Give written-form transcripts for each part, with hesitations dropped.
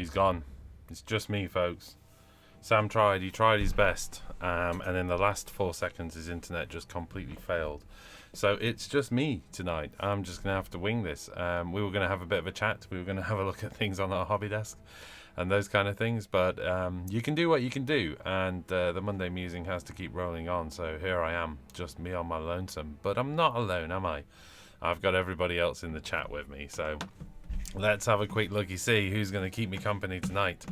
he's gone. It's just me, folks. Sam tried. He tried his best. And in the last 4 seconds, his internet just completely failed. So it's just me tonight. I'm just going to have to wing this. We were going to have a bit of a chat. We were going to have a look at things on our hobby desk and those kind of things. But you can do what you can do. And the Monday musing has to keep rolling on. So here I am, just me on my lonesome. But I'm not alone, am I? I've got everybody else in the chat with me. So let's have a quick looky see who's going to keep me company tonight.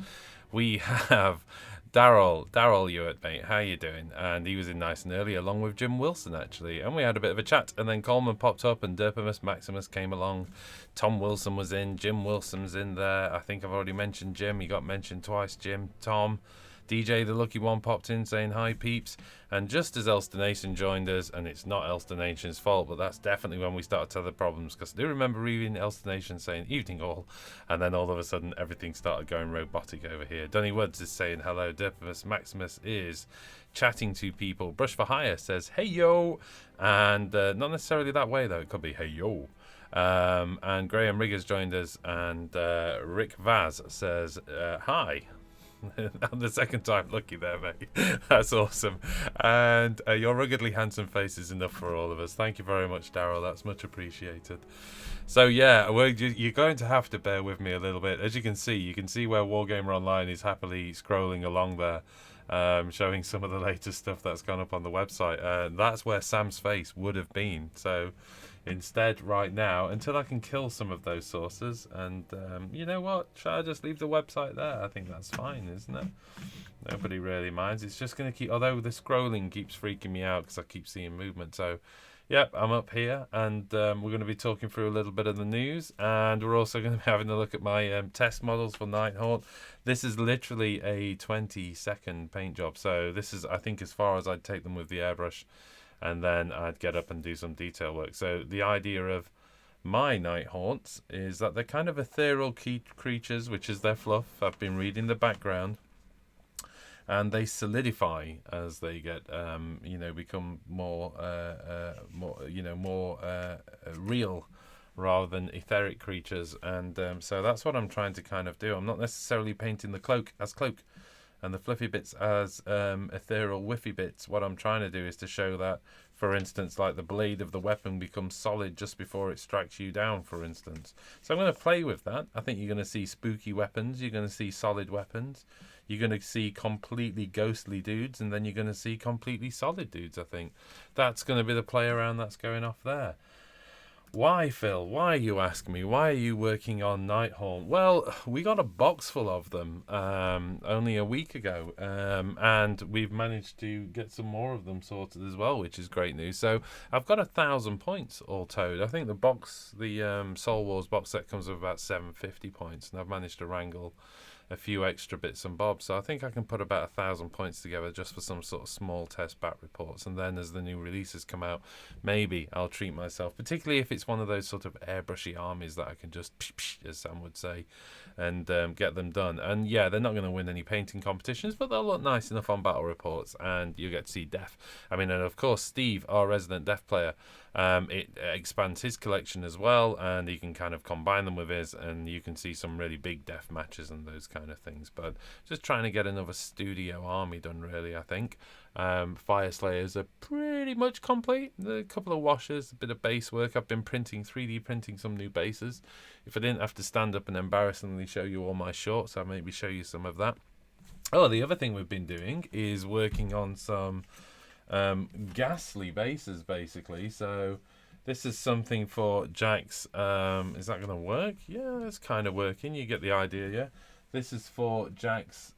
We have Daryl Hewitt, mate. How you doing? And he was in nice and early, along with Jim Wilson, actually. And we had a bit of a chat. And then Coleman popped up, and Derpimus Maximus came along. Tom Wilson was in. Jim Wilson's in there. I think I've already mentioned Jim. He got mentioned twice. Jim, Tom, DJ, the lucky one, popped in saying hi, peeps. And just as Elster Nation joined us, and it's not Elster Nation's fault, but that's definitely when we started to have the problems, because I do remember reading Elster Nation saying evening all, and then all of a sudden everything started going robotic over here. Donny Woods is saying hello. Derpimus Maximus is chatting to people. Brush for Hire says hey yo, and not necessarily that way though, it could be hey yo. And Graham Riggers joined us, and Rick Vaz says hi. The second time lucky there, mate. That's awesome. And your ruggedly handsome face is enough for all of us. Thank you very much, Daryl. That's much appreciated. So yeah, you're going to have to bear with me a little bit. As you can see where Wargamer Online is happily scrolling along there, showing some of the latest stuff that's gone up on the website. That's where Sam's face would have been. So instead, right now, until I can kill some of those sources, and you know what? Shall I just leave the website there? I think that's fine, isn't it? Nobody really minds. It's just going to keep, although the scrolling keeps freaking me out because I keep seeing movement. So, yep, I'm up here, and we're going to be talking through a little bit of the news, and we're also going to be having a look at my test models for Nighthaunt. This is literally a 20-second paint job, so this is, I think, as far as I'd take them with the airbrush. And then I'd get up and do some detail work. So the idea of my Nighthaunts is that they're kind of ethereal creatures, which is their fluff. I've been reading the background, and they solidify as they get, become more real rather than etheric creatures. And so that's what I'm trying to kind of do. I'm not necessarily painting the cloak as cloak and the fluffy bits as ethereal whiffy bits. What I'm trying to do is to show that, for instance, like the blade of the weapon becomes solid just before it strikes you down, for instance. So I'm going to play with that. I think you're going to see spooky weapons, you're going to see solid weapons, you're going to see completely ghostly dudes, and then you're going to see completely solid dudes. I think that's going to be the play around that's going off there. Why, Phil? Why, you ask me? Why are you working on Nighthaunt? Well, we got a box full of them only a week ago, and we've managed to get some more of them sorted as well, which is great news. So I've got 1,000 points all told. I think the Soul Wars box set comes with about 750 points, and I've managed to wrangle a few extra bits and bobs. So I think I can put about 1,000 points together just for some sort of small test back reports. And then as the new releases come out, maybe I'll treat myself, particularly if it's one of those sort of airbrushy armies that I can just, as Sam would say, and get them done. And yeah, they're not going to win any painting competitions, but they'll look nice enough on battle reports, and you get to see Def. I mean, and of course, Steve, our resident Def player, it expands his collection as well, and he can kind of combine them with his, and you can see some really big Def matches and those kind of things. But just trying to get another studio army done, really, I think. Fire Slayers are pretty much complete. A couple of washers, a bit of base work. I've been 3D printing some new bases. If I didn't have to stand up and embarrassingly show you all my shorts, I'll maybe show you some of that. Oh, the other thing we've been doing is working on some ghastly bases, basically. So this is something for Jack's. Is that going to work? Yeah, it's kind of working. You get the idea, yeah? This is for Jack's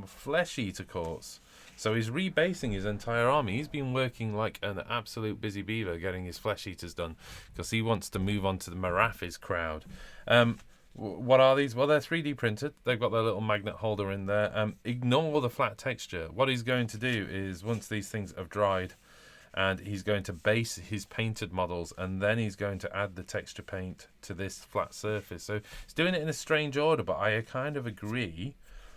Flesh Eater course. So he's rebasing his entire army. He's been working like an absolute busy beaver getting his Flesh Eaters done because he wants to move on to the Marathis crowd. What are these? Well, they're 3D printed. They've got their little magnet holder in there. Ignore the flat texture. What he's going to do is, once these things have dried, and he's going to base his painted models, and then he's going to add the texture paint to this flat surface. So he's doing it in a strange order, but I kind of agree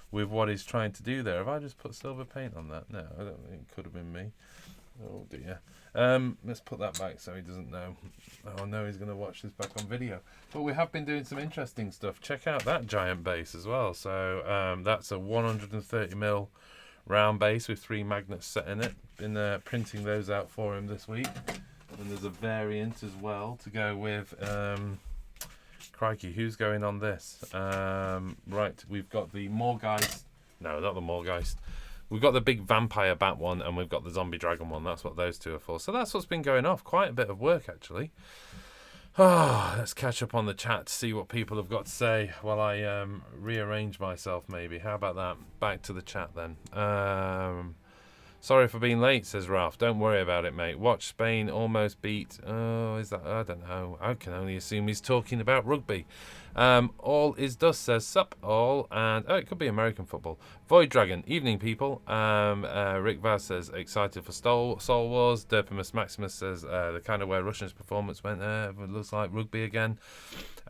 with what he's trying to do there. Have I just put silver paint on that? No, I don't think it could have been me. Oh dear. Let's put that back so he doesn't know. Oh no, he's going to watch this back on video. But we have been doing some interesting stuff. Check out that giant base as well. So that's a 130mm round base with 3 magnets set in it. Been printing those out for him this week. And there's a variant as well to go with. Crikey, who's going on this? Right, we've got the Morgeist. No, not the Morgeist. We've got the big vampire bat one, and we've got the zombie dragon one. That's what those two are for. So that's what's been going off. Quite a bit of work, actually. Oh, let's catch up on the chat to see what people have got to say while I rearrange myself, maybe. How about that? Back to the chat, then. Sorry for being late, says Ralph. Don't worry about it, mate. Watch Spain almost beat... Oh, is that... I don't know. I can only assume he's talking about rugby. All is dust, says sup all. And oh, it could be American football. Void Dragon, evening, people. Rick Vaz says excited for Soul Wars. Derpimus Maximus says the kind of where Russian's performance went there. It looks like rugby again.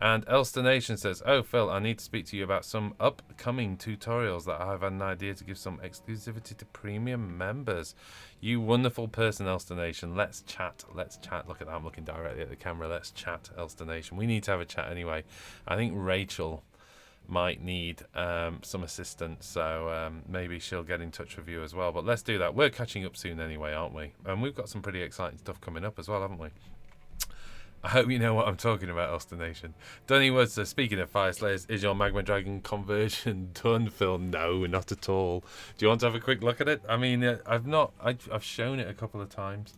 And Elster Nation says, oh, Phil, I need to speak to you about some upcoming tutorials that I have an idea to give some exclusivity to premium members. You wonderful person, Elster Nation. Let's chat. Let's chat. Look at that. I'm looking directly at the camera. Let's chat, Elster Nation. We need to have a chat anyway. I think Rachel might need some assistance, so maybe she'll get in touch with you as well. But let's do that. We're catching up soon anyway, aren't we? And we've got some pretty exciting stuff coming up as well, haven't we? I hope you know what I'm talking about, Elster Nation. Dunny Woods says, speaking of Fire Slayers, is your Magma Dragon conversion done, Phil? No, not at all. Do you want to have a quick look at it? I mean, I've shown it a couple of times.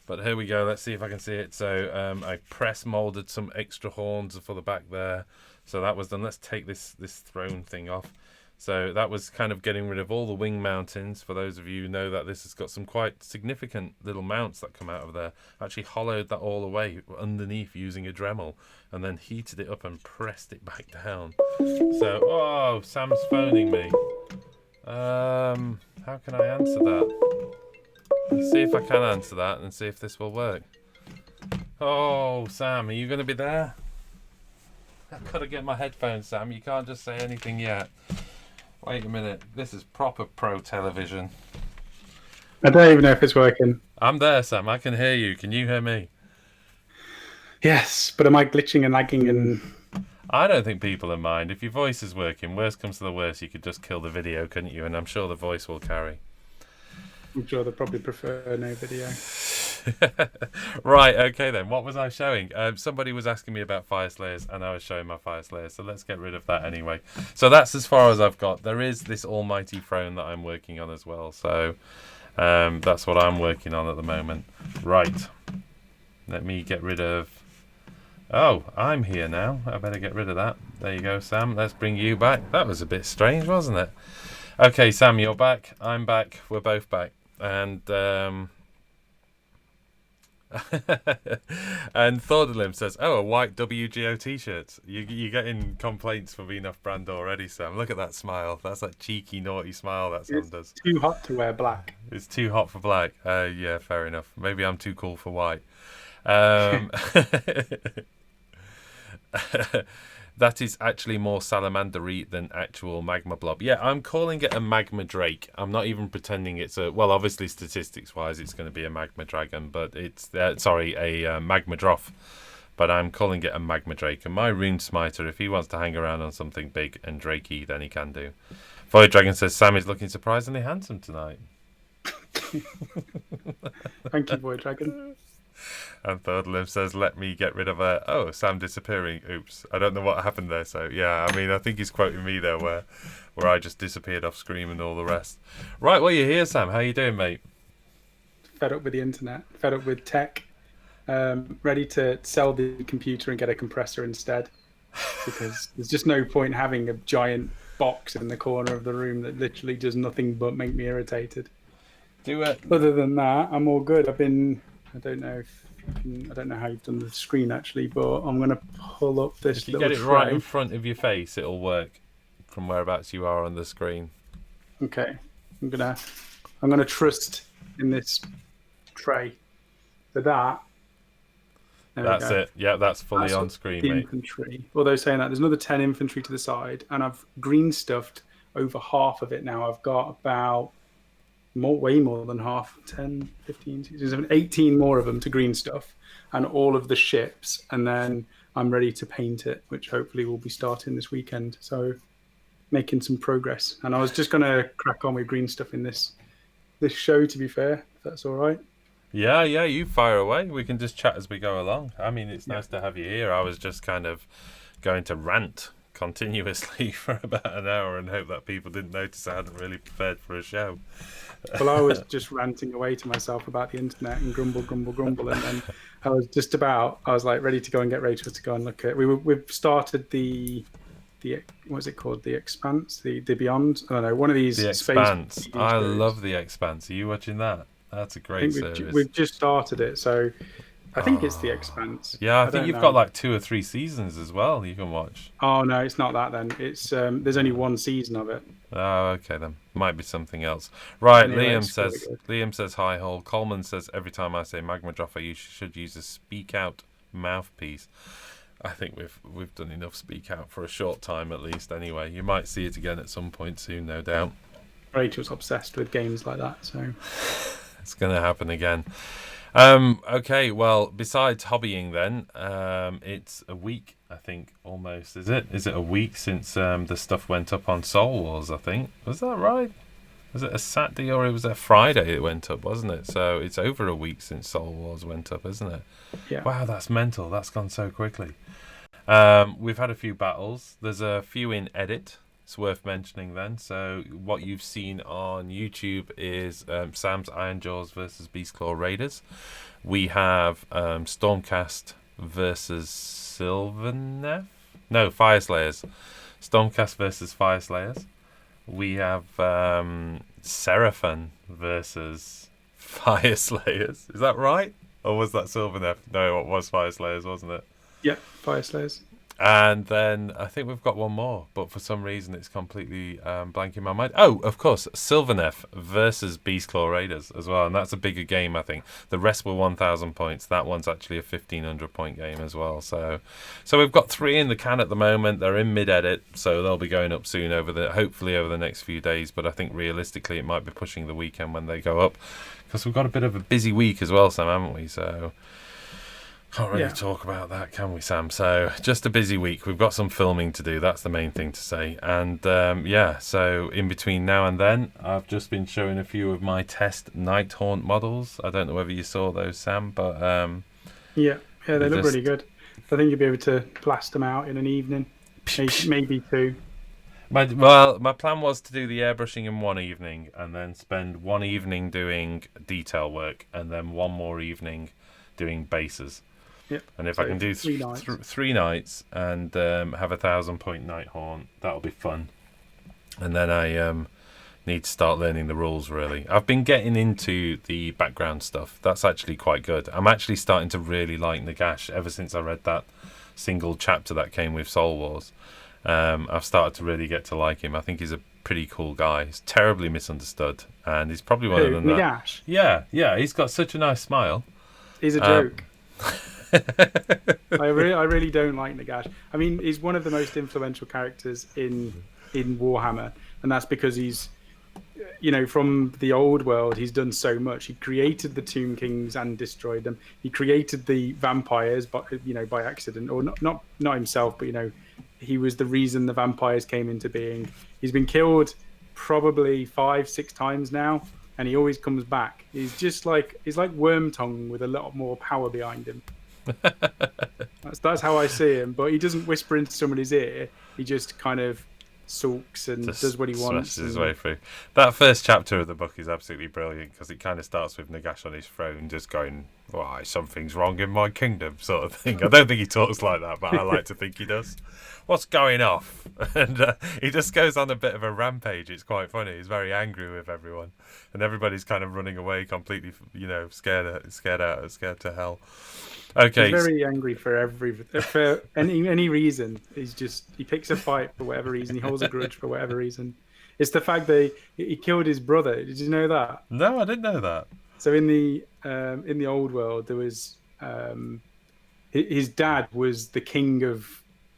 But here we go. Let's see if I can see it. So I press molded some extra horns for the back there. So that was done. Let's take this throne thing off. So that was kind of getting rid of all the wing mountings. For those of you who know that this has got some quite significant little mounts that come out of there. Actually hollowed that all away underneath using a Dremel. And then heated it up and pressed it back down. So, oh, Sam's phoning me. How can I answer that? Let's see if I can answer that and see if this will work. Oh, Sam, are you going to be there? I've got to get my headphones, Sam. You can't just say anything yet. Wait a minute. This is proper pro television. I don't even know if it's working. I'm there, Sam. I can hear you. Can you hear me? Yes, but am I glitching and lagging? And I don't think people are mind. If your voice is working, worst comes to the worst, you could just kill the video, couldn't you? And I'm sure the voice will carry. I'm sure they probably prefer no video. Right, okay then. What was I showing? Somebody was asking me about Fire Slayers, and I was showing my Fire Slayers, so let's get rid of that anyway. So that's as far as I've got. There is this almighty throne that I'm working on as well, so that's what I'm working on at the moment. Right. Let me get rid of... Oh, I'm here now. I better get rid of that. There you go, Sam. Let's bring you back. That was a bit strange, wasn't it? Okay, Sam, you're back. I'm back. We're both back. And and Thordalim says, oh, a white WGO t-shirt. You're getting complaints for being off-brand already, Sam. Look at that smile. That's that cheeky, naughty smile that Sam does. It's too hot to wear black. It's too hot for black. Yeah, fair enough. Maybe I'm too cool for white. That is actually more salamandery than actual magma blob. Yeah, I'm calling it a magma drake. I'm not even pretending it's a... Well, obviously, statistics-wise, it's going to be a magma dragon, but it's... a magma droff. But I'm calling it a magma drake. And my rune smiter, if he wants to hang around on something big and drakey, then he can do. Void Dragon says, Sam is looking surprisingly handsome tonight. Thank you, Void Dragon. And Third says, let me get rid of her. Oh, Sam disappearing. Oops. I don't know what happened there. So, yeah, I mean, I think he's quoting me there where I just disappeared off screen and all the rest. Right, well, you're here, Sam. How you doing, mate? Fed up with the internet. Fed up with tech. Ready to sell the computer and get a compressor instead. Because there's just no point having a giant box in the corner of the room that literally does nothing but make me irritated. Do it. Other than that, I'm all good. I don't know how you've done the screen actually, but I'm going to pull up this. If you get it tray. right in front of your face, it'll work from whereabouts you are on the screen. Okay, I'm gonna trust in this tray. For that. That's it. Yeah, that's fully on screen, mate. Infantry. Although saying that, there's another 10 infantry to the side, and I've green stuffed over half of it now. I've got about way more than half, 10, 15, 16, 17, 18 more of them to green stuff and all of the ships. And then I'm ready to paint it, which hopefully will be starting this weekend. So making some progress. And I was just going to crack on with green stuff in this show, to be fair, if that's all right. Yeah, you fire away. We can just chat as we go along. I mean, it's nice to have you here. I was just kind of going to rant continuously for about an hour and hope that people didn't notice I hadn't really prepared for a show. Well, I was just ranting away to myself about the internet and grumble, and then I was like ready to go and get Rachel to go and look at. We've started the what's it called? The Expanse, the Beyond. I don't know, one of these. The Expanse. I love The Expanse. Are you watching that? That's a great series. We've just started it, so I think it's The Expanse. Yeah, I think you've got like 2 or 3 seasons as well you can watch. Oh no, it's not that then. It's there's only one season of it. Oh, okay then. Might be something else. Right, Anyway, Liam says hi Hall. Coleman says every time I say Magma Dropper you should use a speak out mouthpiece. I think we've done enough speak out for a short time at least anyway. You might see it again at some point soon, no doubt. Rachel's obsessed with games like that, so it's going to happen again. Okay, well, besides hobbying then, it's a week, I think, almost, is it? Is it a week since the stuff went up on Soul Wars, I think? Was that right? Was it a Saturday or it was a Friday it went up, wasn't it? So it's over a week since Soul Wars went up, isn't it? Yeah. Wow, that's mental. That's gone so quickly. We've had a few battles. There's a few in edit. It's worth mentioning then. So what you've seen on YouTube is Sam's Ironjaws versus Beastclaw Raiders. We have Stormcast versus Sylvaneth? No, Fireslayers. Stormcast versus Fireslayers. We have Seraphon versus Fireslayers. Is that right? Or was that Sylvaneth? No, it was Fireslayers, wasn't it? Yeah, Fireslayers. And then I think we've got one more, but for some reason it's completely blank in my mind. Oh, of course, Sylvaneth versus Beastclaw Raiders as well, and that's a bigger game, I think. The rest were 1,000 points. That one's actually a 1,500 point game as well. So we've got 3 in the can at the moment. They're in mid-edit, so they'll be going up soon hopefully over the next few days. But I think realistically it might be pushing the weekend when they go up, because we've got a bit of a busy week as well, Sam, haven't we? So can't really talk about that, can we, Sam? So just a busy week. We've got some filming to do. That's the main thing to say. And so in between now and then, I've just been showing a few of my test Nighthaunt models. I don't know whether you saw those, Sam, but yeah, they look really good. I think you'll be able to blast them out in an evening, maybe 2. My plan was to do the airbrushing in one evening and then spend one evening doing detail work and then one more evening doing bases. Yep. And if I can do 3 nights and have 1,000 point Nighthaunt, that'll be fun. And then I need to start learning the rules, really. I've been getting into the background stuff. That's actually quite good. I'm actually starting to really like Nagash ever since I read that single chapter that came with Soul Wars. I've started to really get to like him. I think he's a pretty cool guy. He's terribly misunderstood, and he's probably one of them. Nagash? Yeah. He's got such a nice smile. He's a joke. I really don't like Nagash. I mean, he's one of the most influential characters in Warhammer, and that's because he's, from the old world, he's done so much. He created the Tomb Kings and destroyed them. He created the vampires, by accident, or not himself, but he was the reason the vampires came into being. He's been killed probably 5-6 times now, and he always comes back. He's like Wormtongue with a lot more power behind him. That's how I see him. But he doesn't whisper into somebody's ear. He just kind of sulks and just does what he wants. Smashes his way through. That first chapter of the book is absolutely brilliant because it kind of starts with Nagash on his throne just going, "Why, something's wrong in my kingdom," sort of thing. I don't think he talks like that, but I like to think he does. What's going off? And he just goes on a bit of a rampage. It's quite funny. He's very angry with everyone, and everybody's kind of running away completely, scared to hell. Okay. He's very angry for any reason. He picks a fight for whatever reason. He holds a grudge for whatever reason. It's the fact that he killed his brother. Did you know that? No, I didn't know that. So in the old world, there was his dad was the king of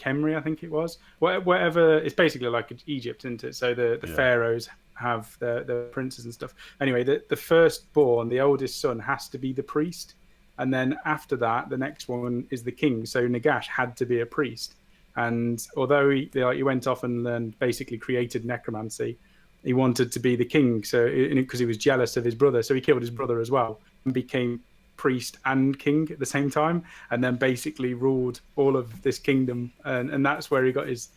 Kemri, I think it was. Whatever. It's basically like Egypt, isn't it? So the pharaohs have the princes and stuff. Anyway, the firstborn, the oldest son, has to be the priest, and then after that, the next one is the king. So Nagash had to be a priest, and although he went off and learned, basically created necromancy, he wanted to be the king. So because he was jealous of his brother, so he killed his brother as well and became priest and king at the same time, and then basically ruled all of this kingdom, and that's where he got his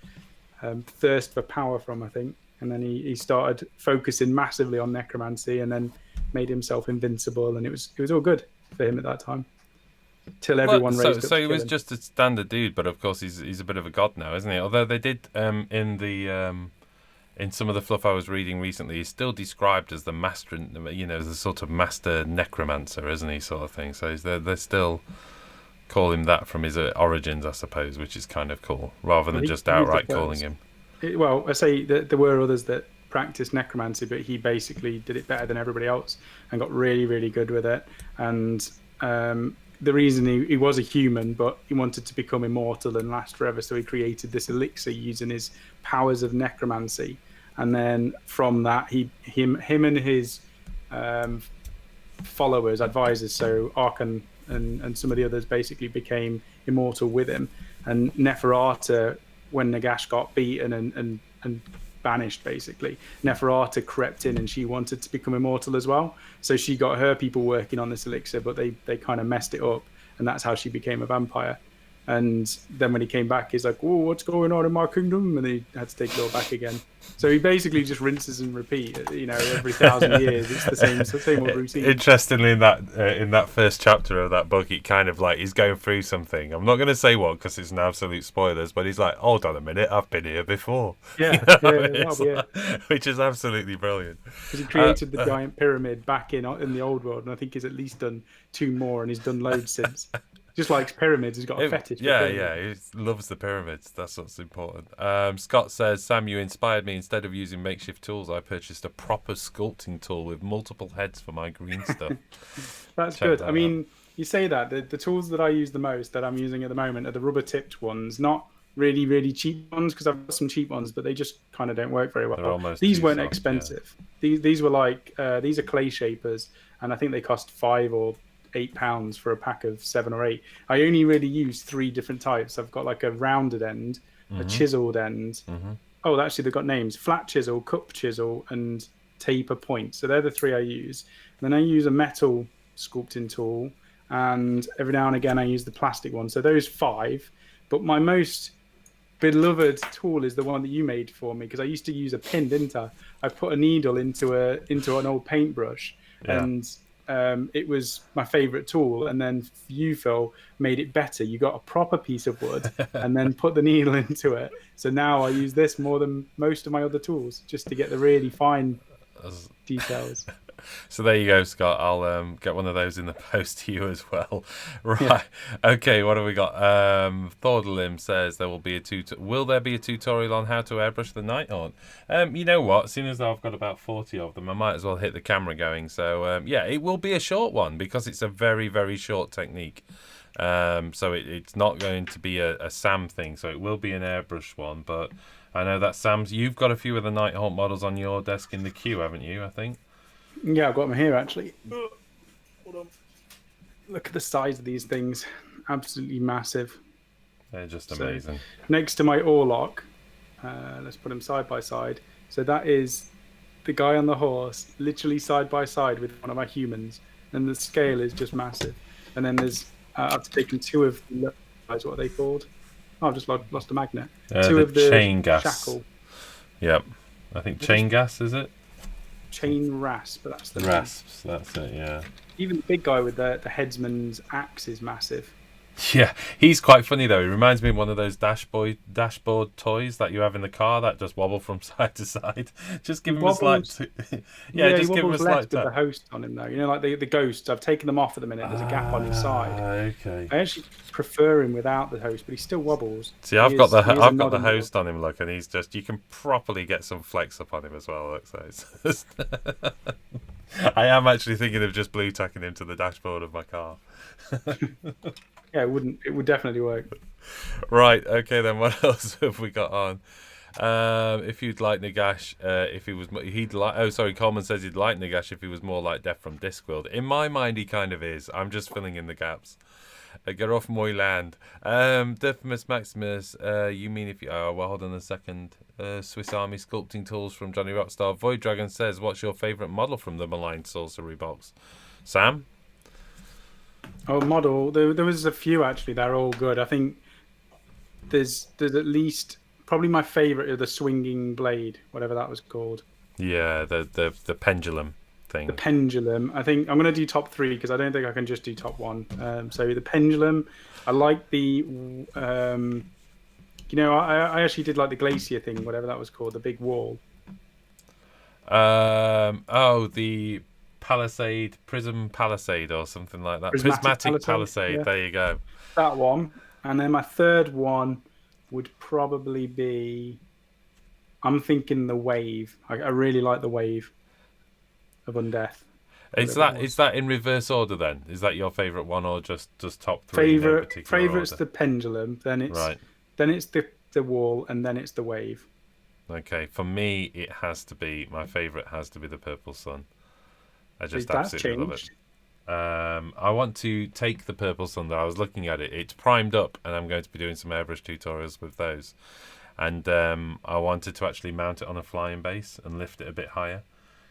thirst for power from, I think. And then he started focusing massively on necromancy, and then made himself invincible, and it was all good for him at that time. Till everyone raised up. So he was just a standard dude, but of course he's a bit of a god now, isn't he? Although they did in some of the fluff I was reading recently, he's still described as the master, as the sort of master necromancer, isn't he, sort of thing. So they still call him that from his origins, I suppose, which is kind of cool, rather than just outright calling him. Well, I say that there were others that practiced necromancy, but he basically did it better than everybody else and got really, really good with it. And the reason he was a human, but he wanted to become immortal and last forever, so he created this elixir using his powers of necromancy. And then from that, him and his followers, advisors, so Archon and some of the others, basically became immortal with him. And Neferata, when Nagash got beaten and banished, basically, Neferata crept in and she wanted to become immortal as well. So she got her people working on this elixir, but they kind of messed it up, and that's how she became a vampire. And then when he came back, he's like, "Oh, what's going on in my kingdom?" And he had to take it all back again. So he basically just rinses and repeat. Every 1,000 years, it's the same old routine. Interestingly, in that first chapter of that book, it kind of like he's going through something. I'm not going to say what because it's an absolute spoilers, but he's like, "Hold on a minute, I've been here before." Yeah, which is absolutely brilliant. Because he created the giant pyramid back in the old world, and I think he's at least done 2 more, and he's done loads since. Just like pyramids, he's got a fetish. Yeah, he loves the pyramids. That's what's important. Scott says, Sam, you inspired me. Instead of using makeshift tools, I purchased a proper sculpting tool with multiple heads for my green stuff. That's good. I mean, you say that. The tools that I use the most, that I'm using at the moment, are the rubber-tipped ones, not really, really cheap ones, because I've got some cheap ones, but they just kind of don't work very well. These weren't expensive. Yeah. These were like, these are clay shapers, and I think they cost £5 or £8 for a pack of 7 or 8. I only really use 3 different types. I've got like a rounded end, a chiseled end. Oh, actually, they've got names: flat chisel, cup chisel, and taper point. So they're the 3 I use. And then I use a metal sculpting tool, and every now and again I use the plastic one. So those 5. But my most beloved tool is the one that you made for me, because I used to use a pin, didn't I? I put a needle into an old paintbrush, and it was my favorite tool. And then you, Phil, made it better. You got a proper piece of wood and then put the needle into it. So now I use this more than most of my other tools, just to get the really fine details. So there you go, Scott. I'll get one of those in the post to you as well. Right. Yeah. Okay, what have we got? Thordalim says will there be a tutorial on how to airbrush the Nighthaunt? You know what? Seeing as though I've got about 40 of them, I might as well hit the camera going. So yeah, it will be a short one because it's a very, very short technique. So it's not going to be a Sam thing. So it will be an airbrush one. But I know that Sam's. You've got a few of the Nighthaunt models on your desk in the queue, haven't you? I think. Yeah, I've got them here actually. Hold on. Look at the size of these things. Absolutely massive. They're just amazing. So, next to my Orlok, let's put them side by side. So that is the guy on the horse, literally side by side with one of my humans. And the scale is just massive. And then there's, I've taken 2 of the, what are they called? Oh, I've just lost a magnet. 2 of the chain gas. Shackle. Yep. I think chain gas, is it? Chain rasp, but that's the rasps. Name. That's it. Yeah. Even the big guy with the headsman's axe is massive. Yeah, he's quite funny though. He reminds me of one of those dashboard toys that you have in the car that just wobble from side to side. Just give him a slight. Just give him a slight. With the host on him though, like the ghosts. I've taken them off at the minute. There's a gap on his side. Okay. I actually prefer him without the host, but he still wobbles. See, I've got the host on him. Look, and he's just. You can properly get some flex up on him as well. Look, so I am actually thinking of just blue tacking him to the dashboard of my car. Yeah, it would definitely work. Right, okay then, what else have we got on? If you'd like Nagash, if he was, he'd like. Oh, sorry. Coleman says he'd like Nagash if he was more like Death from Discworld. In my mind, he kind of is. I'm just filling in the gaps. Get off my land. Decimus Maximus. You mean if you? Oh, well, hold on a second. Swiss Army sculpting tools from Johnny Rockstar. Void Dragon says, "What's your favourite model from the Malign Sorcery box?" Sam. Oh, model. There was a few actually. They're all good. I think there's at least probably my favourite are the swinging blade, whatever that was called. Yeah, the pendulum thing. The pendulum. I think I'm going to do top 3 because I don't think I can just do top 1. So the pendulum. I like the. I actually did like the glacier thing, whatever that was called, the big wall. The prism palisade or something like that. Prismatic palisade. Yeah. There you go. That one. And then my third one would probably be. I'm thinking the wave. I really like the wave of Undeath. Is that in reverse order then? Is that your favourite one or just top 3? Favourite's the pendulum, then it's the wall, and then it's the wave. Okay, for me it has to be my favourite has to be the Purple Sun. I just absolutely love it. I want to take the Purple Sun though. I was looking at it. It's primed up and I'm going to be doing some airbrush tutorials with those. And I wanted to actually mount it on a flying base and lift it a bit higher.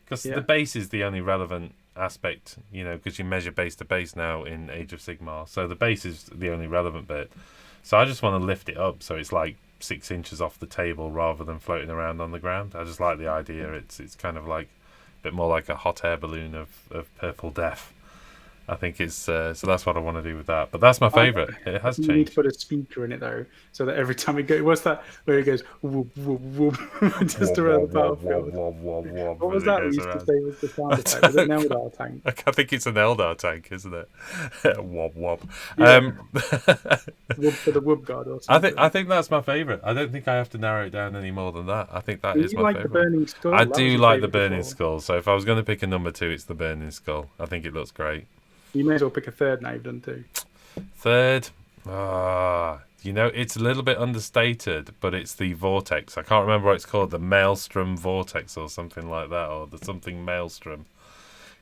Because the base is the only relevant aspect, because you measure base to base now in Age of Sigmar. So the base is the only relevant bit. So I just want to lift it up so it's like 6 inches off the table rather than floating around on the ground. I just like the idea. It's kind of like a bit more like a hot air balloon of purple death. I think it's so that's what I want to do with that. But that's my favourite. It has changed. You need to put a speaker in it though, so that every time it goes, what's that? Where it goes whoop whoop whoop, just around the battlefield. What was that we used to say was the sound effect? Was it an Eldar tank? I think it's an Eldar tank, isn't it? Wob wob. Yeah. Wob for the wob guard or something. I think that's my favourite. I don't think I have to narrow it down any more than that. I think that is my favourite. The Burning Skull? I do like the Burning Skull. So if I was going to pick a number 2, it's the Burning Skull. I think it looks great. You may as well pick a third now, you've done 2. Third, it's a little bit understated, but it's the Vortex. I can't remember what it's called, the Maelstrom Vortex or something like that, or the something Maelstrom.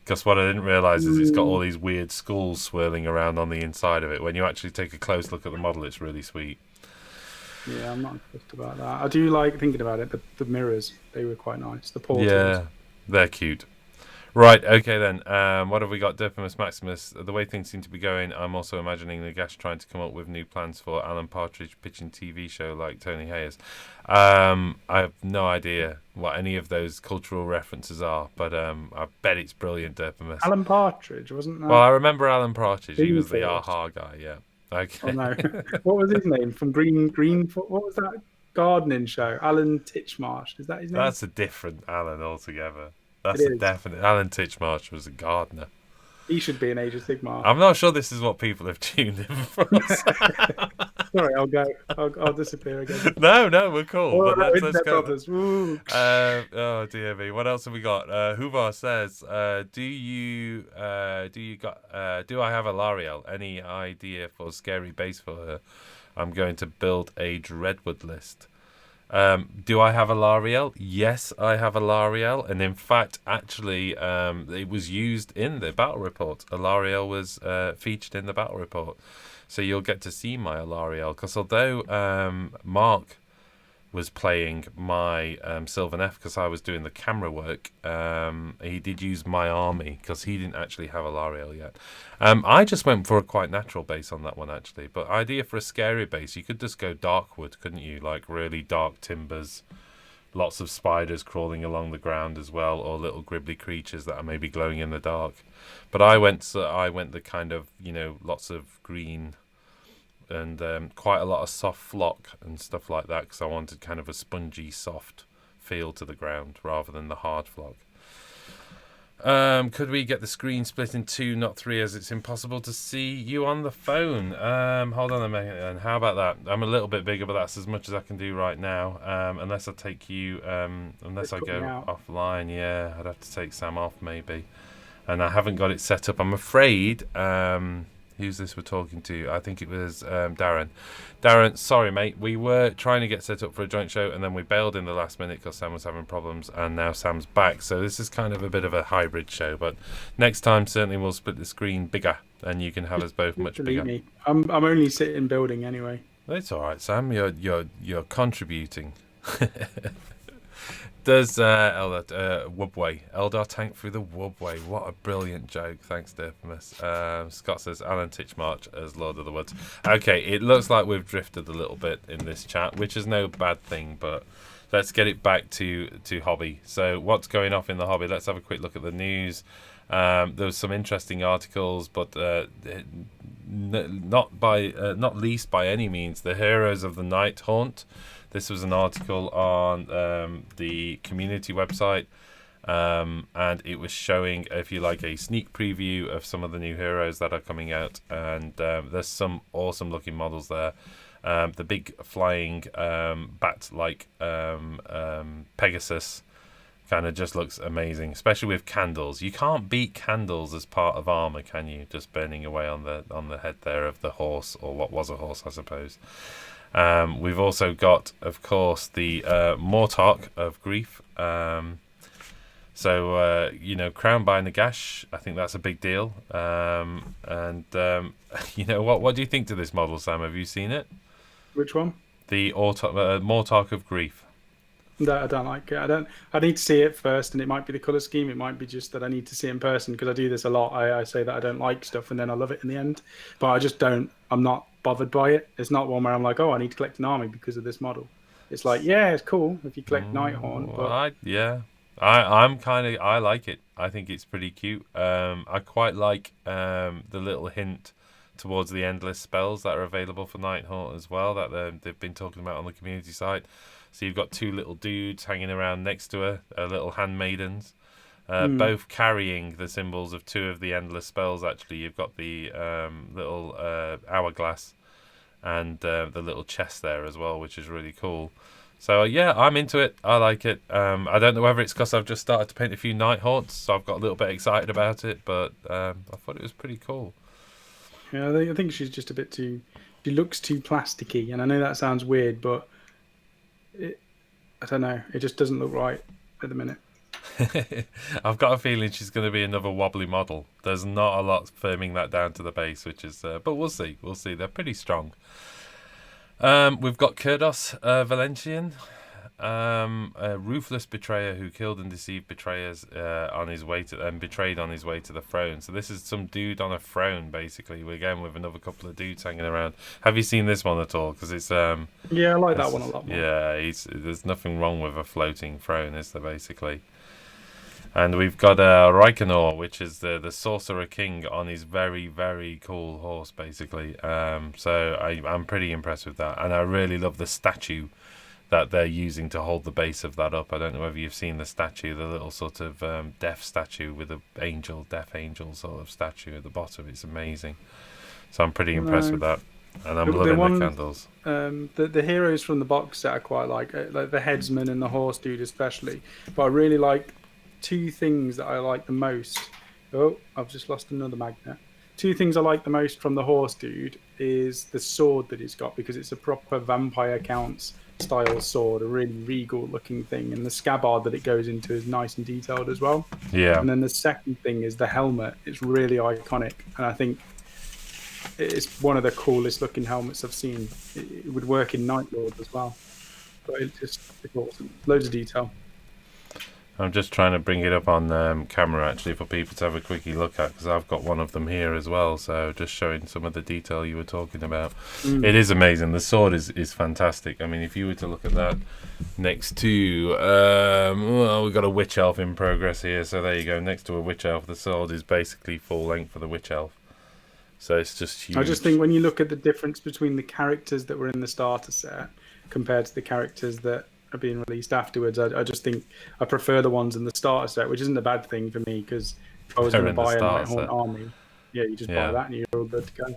Because what I didn't realise is it's got all these weird skulls swirling around on the inside of it. When you actually take a close look at the model, it's really sweet. Yeah, I'm not fussed about that. I do like thinking about it, but the mirrors, they were quite nice. The portals. Yeah, they're cute. Right, okay then. What have we got? Decimus Maximus. The way things seem to be going, I'm also imagining Nagash trying to come up with new plans for Alan Partridge pitching TV show like Tony Hayes. I have no idea what any of those cultural references are, but I bet it's brilliant, Decimus. Alan Partridge, wasn't that? Well, I remember Alan Partridge. He was the AHA guy, yeah. Okay. Oh, no. What was his name? From Green... What was that gardening show? Alan Titchmarsh. Is that his name? That's a different Alan altogether. That's a definite. Alan Titchmarsh was a gardener. He should be an Age of Sigmar. I'm not sure this is what people have tuned in for. Sorry, I'll go. I'll disappear again. No, we're cool. Oh, but let's go. Oh dear me. What else have we got? Huvar says, do I have a Lariel? Any idea for scary base for her? I'm going to build a Dreadwood list. Do I have a Lariel? Yes, I have a Lariel, and in fact, actually, it was used in the battle report. A Lariel was featured in the battle report, so you'll get to see my Lariel. Because although Mark was playing my Sylvan F, because I was doing the camera work, he did use my army because he didn't actually have a Lariel yet. I just went for a quite natural base on that one actually, but idea for a scary base, you could just go Darkwood, couldn't you? Like really dark timbers, lots of spiders crawling along the ground as well, or little gribbly creatures that are maybe glowing in the dark. But I went the kind of, lots of green and quite a lot of soft flock and stuff like that, because I wanted kind of a spongy, soft feel to the ground rather than the hard flock. Could we get the screen split in 2, not 3, as it's impossible to see you on the phone? Hold on a minute, and how about that? I'm a little bit bigger, but that's as much as I can do right now. Unless I take you, unless I go offline, yeah, I'd have to take Sam off maybe. And I haven't got it set up. I'm afraid Who's this we're talking to? I think it was Darren. Darren, sorry, mate. We were trying to get set up for a joint show, and then we bailed in the last minute because Sam was having problems, and now Sam's back. So this is kind of a bit of a hybrid show. But next time, certainly we'll split the screen bigger, and you can have us both much bigger. Me. I'm only sitting building anyway. It's all right, Sam. You're contributing. Does Wubway Eldar tank through the Wubway? What a brilliant joke! Thanks, Diphmus. Scott says Alan Titchmarch as Lord of the Woods. Okay, it looks like we've drifted a little bit in this chat, which is no bad thing. But let's get it back to hobby. So what's going off in the hobby? Let's have a quick look at the news. There was some interesting articles, but not least by any means the heroes of the Nighthaunt. This was an article on the community website, and it was showing, if you like, a sneak preview of some of the new heroes that are coming out, and there's some awesome looking models there. The big flying bat-like Pegasus kind of just looks amazing, especially with candles. You can't beat candles as part of armor, can you? Just burning away on the head there of the horse, or what was a horse, I suppose. We've also got, of course, the Mortarch of Grief. Crowned by Nagash. I think that's a big deal. What do you think to this model, Sam? Have you seen it? Which one? The Mortarch of Grief. No, I don't like it. I need to see it first, and it might be the color scheme. It might be just that I need to see it in person, because I do this a lot. I say that I don't like stuff, and then I love it in the end. But I just don't. I'm not bothered by it. It's not one where I'm like, oh, I need to collect an army because of this model. It's like, yeah, it's cool if you collect Nighthaunt. But I like it. I think it's pretty cute. I quite like the little hint towards the endless spells that are available for Nighthaunt as well, that they've been talking about on the community site. So you've got two little dudes hanging around next to her, little handmaidens, both carrying the symbols of two of the endless spells. Actually, you've got the little hourglass and the little chest there as well, which is really cool. So yeah, I'm into it. I like it. I don't know whether it's because I've just started to paint a few Nighthaunts, so I've got a little bit excited about it, but I thought it was pretty cool. Yeah, I think she's just a bit too... She looks too plasticky, and I know that sounds weird, but I don't know. It just doesn't look right at the minute. I've got a feeling she's going to be another wobbly model. There's not a lot firming that down to the base, which is... but we'll see. We'll see. They're pretty strong. We've got Kurdos Valencian, a ruthless betrayer who killed and deceived betrayers on his way to... and betrayed on his way to the throne. So this is some dude on a throne, basically. We're again with another couple of dudes hanging around. Have you seen this one at all? Because it's... yeah, I like that one a lot more. Yeah, there's nothing wrong with a floating throne, is there, basically? And we've got Reikenor, which is the Sorcerer King on his very, very cool horse, basically. So I'm pretty impressed with that. And I really love the statue that they're using to hold the base of that up. I don't know whether you've seen the statue, the little sort of death statue with a death angel sort of statue at the bottom. It's amazing. So I'm pretty impressed with that. And I'm loving the candles. The heroes from the box set I quite like the headsman and the horse dude especially. But I really like... two things that I like the most. Oh, I've just lost another magnet. Two things I like the most from the horse dude is the sword that he's got, because it's a proper Vampire Counts style sword, a really regal looking thing, and the scabbard that it goes into is nice and detailed as well. Yeah. And then the second thing is the helmet. It's really iconic, and I think it's one of the coolest looking helmets I've seen. It would work in Nightlord as well, but it's awesome. Loads of detail. I'm just trying to bring it up on camera, actually, for people to have a quickie look at, because I've got one of them here as well, so just showing some of the detail you were talking about. It is amazing. The sword is fantastic. I mean, if you were to look at that next to... we've got a Witch Elf in progress here, so there you go. Next to a Witch Elf, the sword is basically full length for the Witch Elf. So it's just huge. I just think when you look at the difference between the characters that were in the starter set compared to the characters that are being released afterwards, I just think I prefer the ones in the starter set, which isn't a bad thing for me, because if I was going to buy a Nighthaunt army, you just buy that and you're all good to go.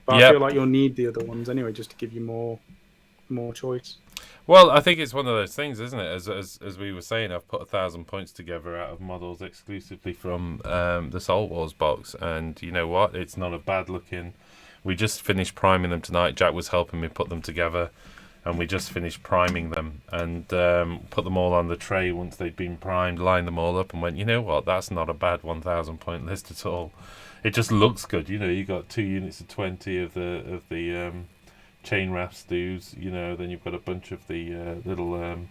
But I feel like you'll need the other ones anyway, just to give you more choice. Well, I think it's one of those things, isn't it? As we were saying, I've put 1,000 points together out of models exclusively from the Soul Wars box, and you know what? It's not a bad looking. We just finished priming them tonight. Jack was helping me put them together, and we just finished priming them and put them all on the tray once they'd been primed, lined them all up, and went, you know what? That's not a bad 1,000 point list at all. It just looks good. You know, you got 2 units of 20 of the chain wrath stews, you know, then you've got a bunch of the little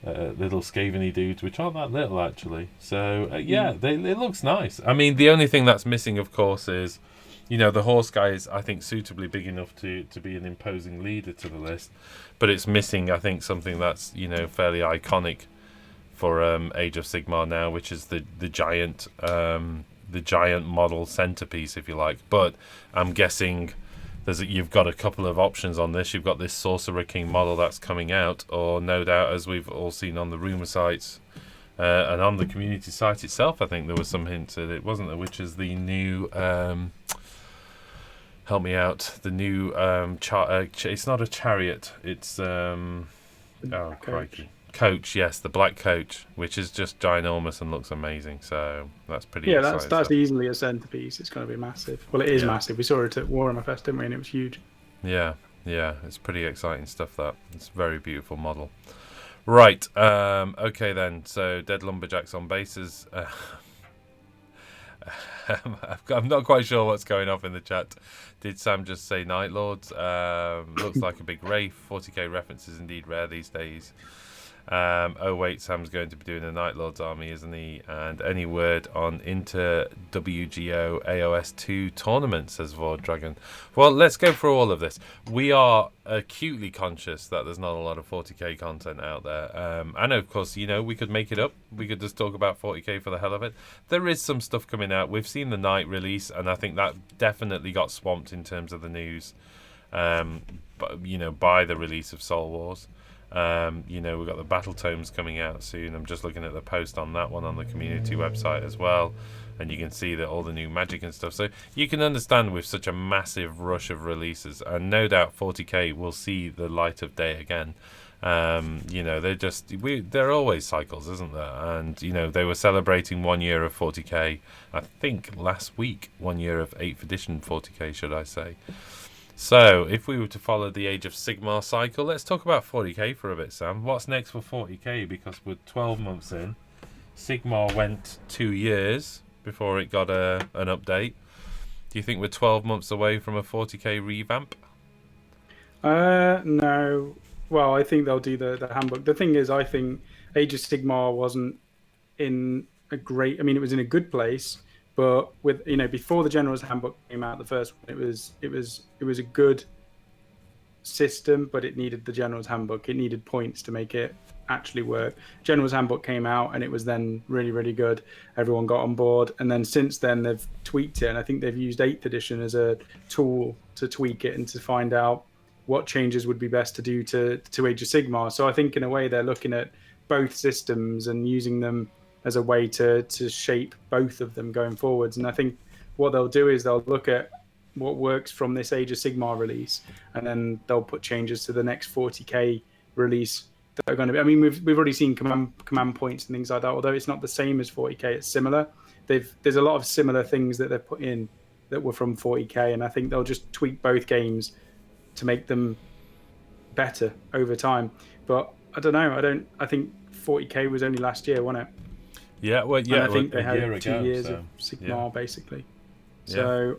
scaveny dudes, which aren't that little actually. So yeah, it looks nice. I mean, the only thing that's missing, of course, is, you know, the horse guy is, I think, suitably big enough to be an imposing leader to the list, but it's missing, I think, something that's, you know, fairly iconic for Age of Sigmar now, which is the giant model centerpiece, if you like. But I'm guessing you've got a couple of options on this. You've got this Sorcerer King model that's coming out, or no doubt, as we've all seen on the rumour sites and on the community site itself, I think there was some hints at it, wasn't there? Which is the new, help me out, the new, it's not a chariot, it's, oh, crikey. Coach, yes, the black coach, which is just ginormous and looks amazing. So that's pretty exciting. That's easily a centerpiece. It's going to be massive. Well, it is massive. We saw it at Warhammer Fest, didn't we? And it was huge. Yeah, it's pretty exciting stuff. That it's a very beautiful model. Right. Okay then. So dead lumberjacks on bases. I'm not quite sure what's going off in the chat. Did Sam just say Night Lords? Looks like a big Wraith. 40k references indeed rare these days. Oh wait, Sam's going to be doing a Night Lords army, isn't he? And any word on Inter WGO AOS 2 tournament, says Vord Dragon. Well, let's go through all of this. We are acutely conscious that there's not a lot of 40k content out there. And of course, you know, we could make it up. We could just talk about 40k for the hell of it. There is some stuff coming out. We've seen the Night release, and I think that definitely got swamped in terms of the news, but, you know, by the release of Soul Wars. You know, we've got the battle tomes coming out soon. I'm just looking at the post on that one on the community website as well, and you can see that all the new magic and stuff. So you can understand with such a massive rush of releases, and no doubt 40k will see the light of day again. You know, there are always cycles, isn't there? And you know, they were celebrating 1 year of 40k, I think last week, 1 year of 8th edition 40k, should I say. So, if we were to follow the Age of Sigmar cycle, let's talk about 40k for a bit, Sam. What's next for 40k? Because we're 12 months in. Sigmar went 2 years before it got an update. Do you think we're 12 months away from a 40k revamp? No. Well, I think they'll do the handbook. The thing is, I think Age of Sigmar wasn't in a great... I mean, it was in a good place. But with, you know, before the General's Handbook came out, the first one, it was a good system, but it needed the General's Handbook. It needed points to make it actually work. General's Handbook came out, and it was then really, really good. Everyone got on board, and then since then they've tweaked it, and I think they've used 8th edition as a tool to tweak it and to find out what changes would be best to do to Age of Sigmar. So I think in a way they're looking at both systems and using them as a way to shape both of them going forwards. And I think what they'll do is they'll look at what works from this Age of Sigmar release, and then they'll put changes to the next 40k release that are going to be... I mean, we've already seen command points and things like that, although it's not the same as 40k, it's similar. There's a lot of similar things that they've put in that were from 40k, and I think they'll just tweak both games to make them better over time. But I don't know. I think 40k was only last year, wasn't it? Yeah, well, yeah. And I think they had 2 ago, years of Sigmar, basically. So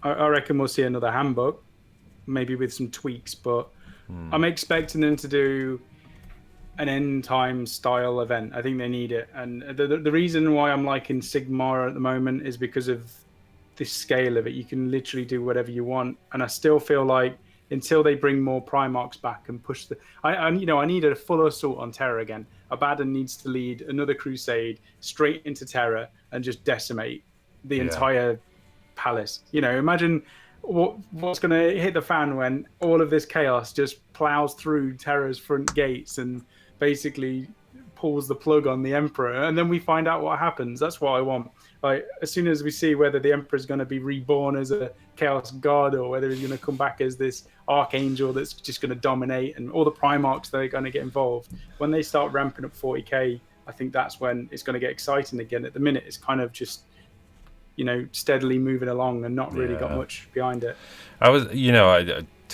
I reckon we'll see another handbook, maybe with some tweaks, but I'm expecting them to do an end time style event. I think they need it. And the reason why I'm liking Sigmar at the moment is because of the scale of it. You can literally do whatever you want. And I still feel like until they bring more Primarchs back and push I need a full assault on Terra again. Abaddon needs to lead another crusade straight into Terra and just decimate the entire palace. You know, imagine what's going to hit the fan when all of this chaos just plows through Terra's front gates and basically pulls the plug on the Emperor, and then we find out what happens. That's what I want. Like, as soon as we see whether the Emperor is going to be reborn as a Chaos God or whether he's going to come back as this Archangel that's just going to dominate, and all the Primarchs that are going to get involved, when they start ramping up 40k, I think that's when it's going to get exciting again. At the minute, it's kind of just, steadily moving along and not really got much behind it. I was,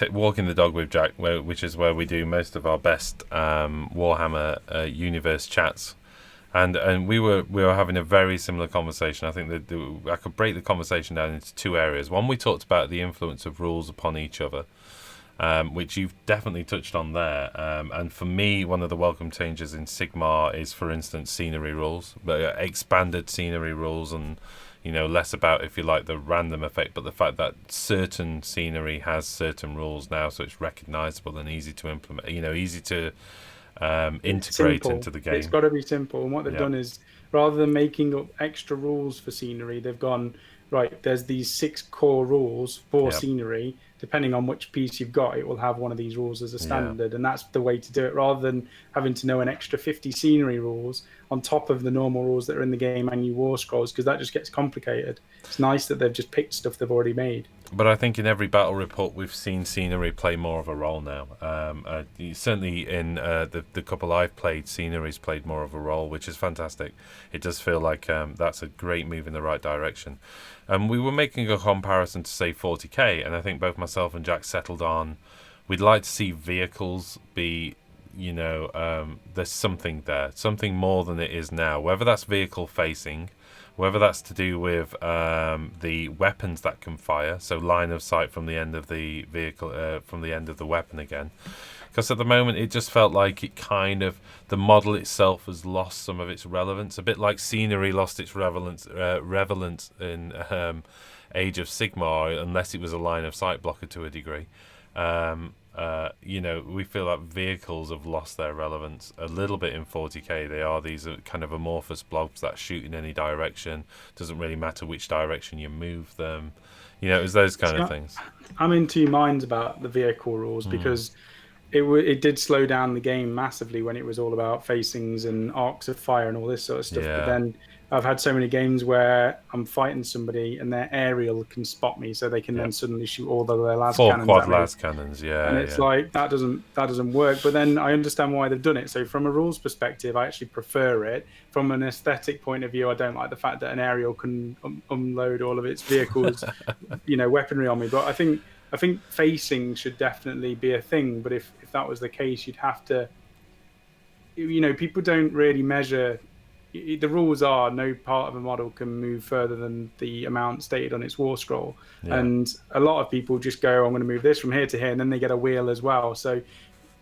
walking the dog with Jack, which is where we do most of our best Warhammer universe chats, and we were having a very similar conversation. I think that I could break the conversation down into two areas. One, we talked about the influence of rules upon each other, which you've definitely touched on there. And for me, one of the welcome changes in Sigmar is, for instance, scenery rules, but expanded scenery rules, and less about, if you like, the random effect, but the fact that certain scenery has certain rules now, so it's recognizable and easy to implement, easy to integrate into the game. It's got to be simple. And what they've done is, rather than making up extra rules for scenery, they've gone, right, there's these 6 core rules for scenery. Depending on which piece you've got, it will have one of these rules as a standard, and that's the way to do it, rather than having to know an extra 50 scenery rules on top of the normal rules that are in the game and new war scrolls, because that just gets complicated. It's nice that they've just picked stuff they've already made. But I think in every battle report we've seen scenery play more of a role now. Certainly in the couple I've played, scenery's played more of a role, which is fantastic. It does feel like that's a great move in the right direction. We were making a comparison to, say, 40k, and I think both myself and Jack settled on we'd like to see vehicles be, there's something there, something more than it is now, whether that's vehicle facing, whether that's to do with the weapons that can fire, so line of sight from the end of the vehicle, from the end of the weapon again. Because at the moment it just felt like it kind of, the model itself has lost some of its relevance, a bit like scenery lost its relevance in Age of Sigmar, unless it was a line of sight blocker to a degree. We feel like vehicles have lost their relevance a little bit in 40k. They are these kind of amorphous blobs that shoot in any direction. Doesn't really matter which direction you move them. It's those kind of things. I'm in two minds about the vehicle rules because it did slow down the game massively when it was all about facings and arcs of fire and all this sort of stuff. But then I've had so many games where I'm fighting somebody and their aerial can spot me, so they can then suddenly shoot all their las cannons. 4 quad las cannons, and it's like that doesn't work. But then I understand why they've done it. So from a rules perspective, I actually prefer it. From an aesthetic point of view, I don't like the fact that an aerial can unload all of its vehicles, weaponry on me. But I think facing should definitely be a thing. But if that was the case, you'd have to. People don't really measure. The rules are no part of a model can move further than the amount stated on its war scroll, and a lot of people just go, I'm going to move this from here to here, and then they get a wheel as well. So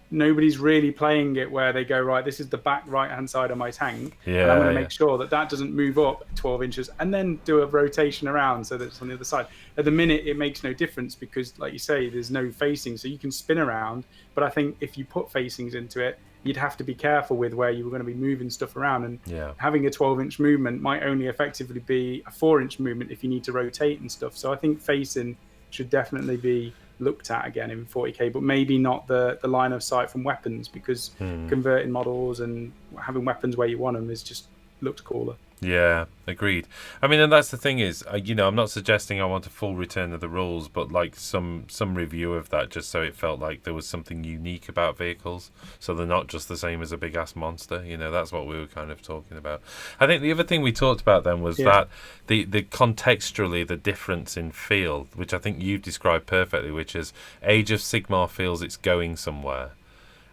nobody's really playing it where they go, right, this is the back right hand side of my tank, and I'm going to make sure that doesn't move up 12 inches and then do a rotation around so that it's on the other side. At the minute it makes no difference because, like you say, there's no facing, so you can spin around. But I think if you put facings into it, you'd have to be careful with where you were going to be moving stuff around, and having a 12-inch movement might only effectively be a 4-inch movement if you need to rotate and stuff. So I think facing should definitely be looked at again in 40k, but maybe not the line of sight from weapons, because converting models and having weapons where you want them is just looked cooler. Yeah, agreed. I mean, and that's the thing is, I'm not suggesting I want a full return of the rules, but like some review of that, just so it felt like there was something unique about vehicles, so they're not just the same as a big ass monster. That's what we were kind of talking about. I think the other thing we talked about then was that the contextually the difference in feel, which I think you described perfectly, which is Age of Sigmar feels it's going somewhere,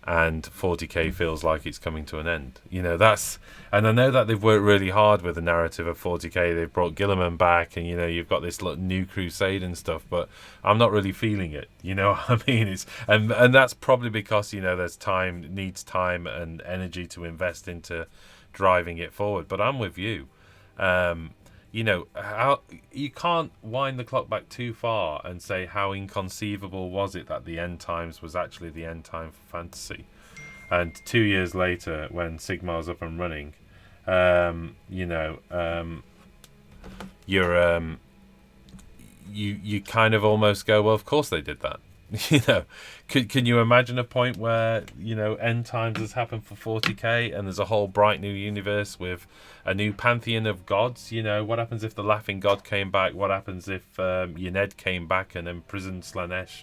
and 40k feels like it's coming to an end. And I know that they've worked really hard with the narrative of 40k. They've brought Gilliman back, and you've got this new crusade and stuff, but I'm not really feeling it. What I mean? It's and that's probably because there's needs time and energy to invest into driving it forward. But I'm with you. How you can't wind the clock back too far and say how inconceivable was it that the end times was actually the end time for fantasy. And 2 years later, when Sigmar's up and running, you kind of almost go, well, of course they did that. You know, can you imagine a point where, end times has happened for 40k and there's a whole bright new universe with a new pantheon of gods? What happens if the laughing god came back? What happens if Yened came back and imprisoned Slanesh?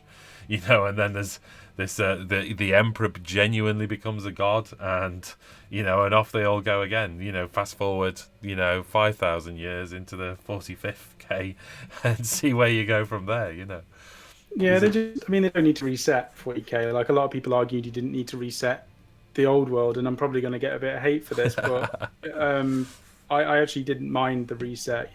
And then there's this the emperor genuinely becomes a god, and and off they all go again. Fast forward 5,000 years into the 45th k and see where you go from there. Yeah, they don't need to reset 40k. Like, a lot of people argued you didn't need to reset the old world, and I'm probably going to get a bit of hate for this, but I actually didn't mind the reset,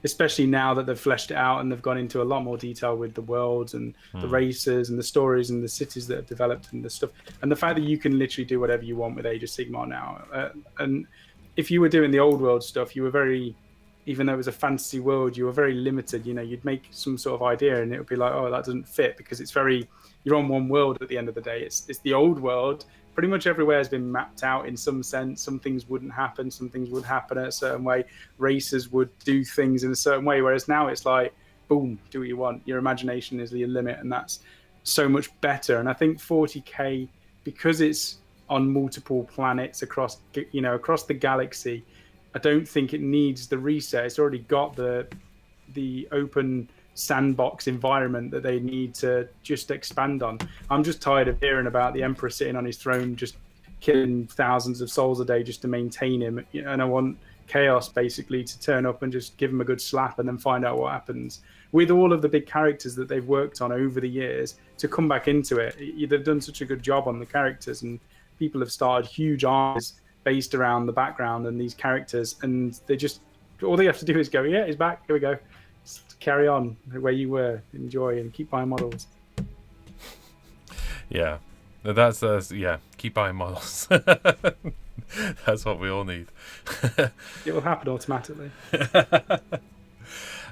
especially now that they've fleshed it out and they've gone into a lot more detail with the worlds and the races and the stories and the cities that have developed and the stuff. And the fact that you can literally do whatever you want with Age of Sigmar now. And if you were doing the old world stuff, you were very... Even though it was a fantasy world, you were very limited. You'd make some sort of idea and it would be like, oh, that doesn't fit, because it's very... You're on one world at the end of the day. It's the old world. Pretty much everywhere has been mapped out in some sense. Some things wouldn't happen. Some things would happen in a certain way. Races would do things in a certain way. Whereas now it's like, boom, do what you want. Your imagination is the limit, and that's so much better. And I think 40k, because it's on multiple planets across the galaxy, I don't think it needs the reset. It's already got the open sandbox environment that they need to just expand on. I'm just tired of hearing about the Emperor sitting on his throne, just killing thousands of souls a day just to maintain him. And I want Chaos basically to turn up and just give him a good slap and then find out what happens. With all of the big characters that they've worked on over the years, to come back into it, they've done such a good job on the characters, and people have started huge armies based around the background and these characters, and they just, all they have to do is go, yeah, he's back, here we go, just carry on where you were, enjoy and keep buying models. Yeah, that's keep buying models. That's what we all need. It will happen automatically.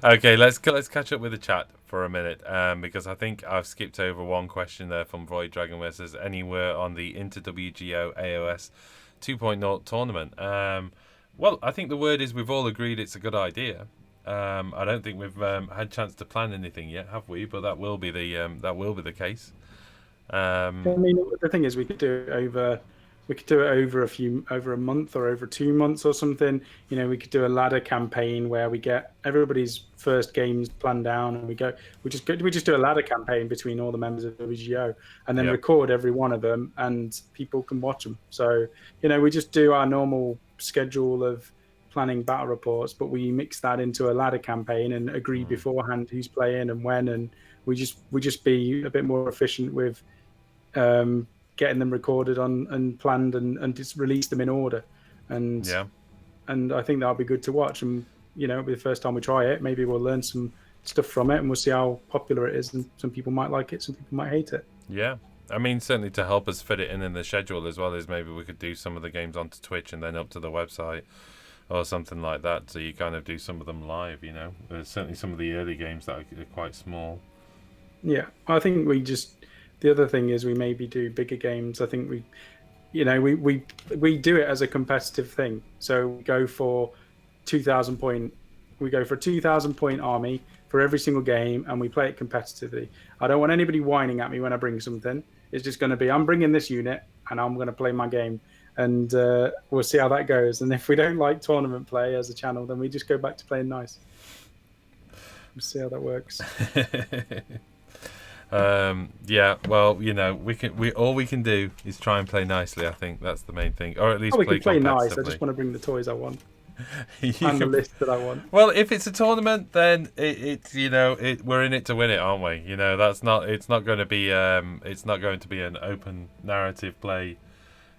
Okay, let's catch up with the chat for a minute, because I think I've skipped over one question there from Void Dragon, where it says anywhere on the Inter-WGO AOS 2.0 tournament. Well, I think the word is we've all agreed it's a good idea. I don't think we've had a chance to plan anything yet, have we? But that will be the case. I mean, the thing is, we could do it over a month or over 2 months or something. We could do a ladder campaign where we get everybody's first games planned down, and we just do a ladder campaign between all the members of WGO, and then record every one of them, and people can watch them. So we just do our normal schedule of planning battle reports, but we mix that into a ladder campaign and agree beforehand who's playing and when, and we just be a bit more efficient with getting them recorded on and planned and just release them in order. And I think that'll be good to watch. And it'll be the first time we try it. Maybe we'll learn some stuff from it, and we'll see how popular it is. And some people might like it, some people might hate it. Yeah, I mean, certainly to help us fit it in the schedule as well, as maybe we could do some of the games onto Twitch and then up to the website or something like that. So you kind of do some of them live. There's certainly some of the early games that are quite small. Yeah, I think the other thing is we maybe do bigger games. I think we do it as a competitive thing. So we go for 2,000 point. We go for a 2,000 point army for every single game, and we play it competitively. I don't want anybody whining at me when I bring something. It's just going to be, I'm bringing this unit and I'm going to play my game, and we'll see how that goes. And if we don't like tournament play as a channel, then we just go back to playing nice. We'll see how that works. Well, all we can do is try and play nicely. I think that's the main thing, or at least we can play nice. I just want to bring the toys I want and the list that I want. Well, if it's a tournament, then we're in it to win it, aren't we? It's not going to be an open narrative play.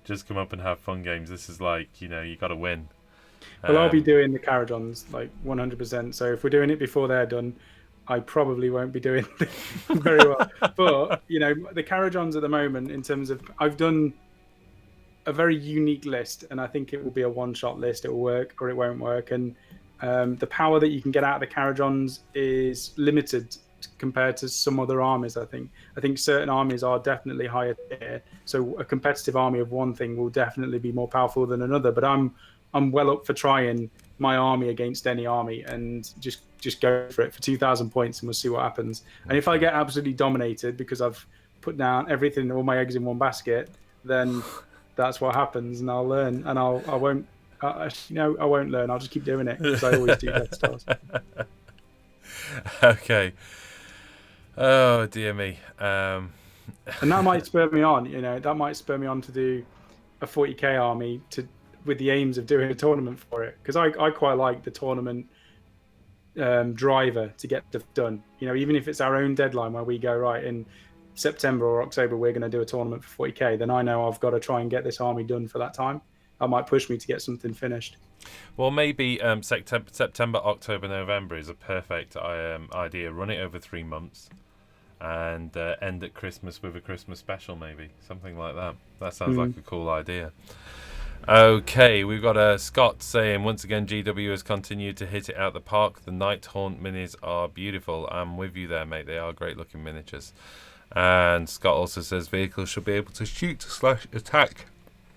Just come up and have fun games. This is like, you got to win. Well, I'll be doing the Carajons like 100%. So if we're doing it before they're done, I probably won't be doing very well. But, the Carajons at the moment, in terms of, I've done a very unique list, and I think it will be a one-shot list. It will work or it won't work. And the power that you can get out of the Carajons is limited compared to some other armies, I think. I think certain armies are definitely higher tier. So a competitive army of one thing will definitely be more powerful than another. But I'm well up for trying my army against any army and just go for it for 2,000 points, and we'll see what happens. And if I get absolutely dominated because I've put down everything, all my eggs in one basket, then that's what happens, and I'll learn, and I won't. I won't learn. I'll just keep doing it because I always do Death Stars. Okay. Oh dear me. And that might spur me on. That might spur me on to do a 40k army with the aims of doing a tournament for it, because I quite like the tournament driver to get stuff done. Even if it's our own deadline where we go, right, in September or October we're going to do a tournament for 40k, then I know I've got to try and get this army done for that time. That might push me to get something finished. Well, maybe September, October, November is a perfect idea. Run it over 3 months and end at Christmas with a Christmas special, maybe. Something like that. That sounds like a cool idea. Okay, we've got Scott saying, once again, GW has continued to hit it out the park. The Nighthaunt minis are beautiful. I'm with you there, mate. They are great looking miniatures. And Scott also says vehicles should be able to shoot/attack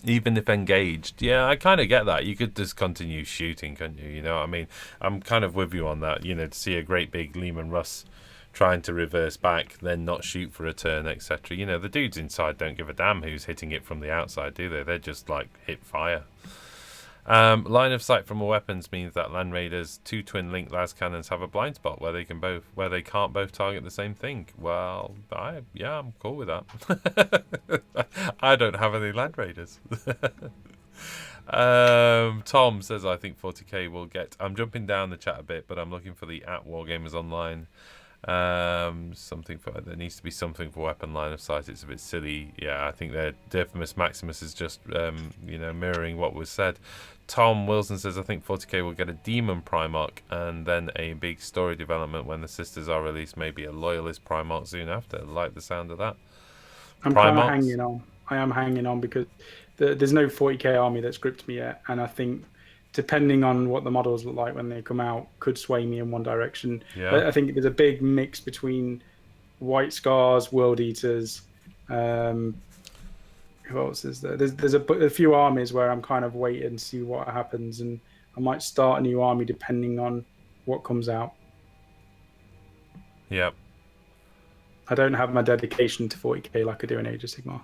even if engaged. Yeah, I kind of get that. You could just continue shooting, couldn't you? You know what I mean? I'm kind of with you on that. To see a great big Lehman Russ trying to reverse back, then not shoot for a turn, etc. The dudes inside don't give a damn who's hitting it from the outside, do they? They're just like hit fire. Line of sight from weapons means that Land Raiders' 2 twin link las cannons have a blind spot where they can't both target the same thing. Well, I'm cool with that. I don't have any Land Raiders. Tom says, I think 40k will get. I'm jumping down the chat a bit, but I'm looking for the @Wargamers Online. There needs to be something for weapon line of sight. It's a bit silly. Yeah, I think that Dirfimus Maximus is just mirroring what was said. Tom Wilson says, I think 40k will get a Demon Primarch and then a big story development when the Sisters are released, maybe a Loyalist Primarch soon after. I like the sound of that. I'm kind of hanging on. I am hanging on because there's no 40k army that's gripped me yet, and I think depending on what the models look like when they come out could sway me in one direction. Yeah. I think there's a big mix between White Scars, World Eaters. Who else is there? There's a few armies where I'm kind of waiting to see what happens, and I might start a new army depending on what comes out. Yep. I don't have my dedication to 40k like I do in Age of Sigmar.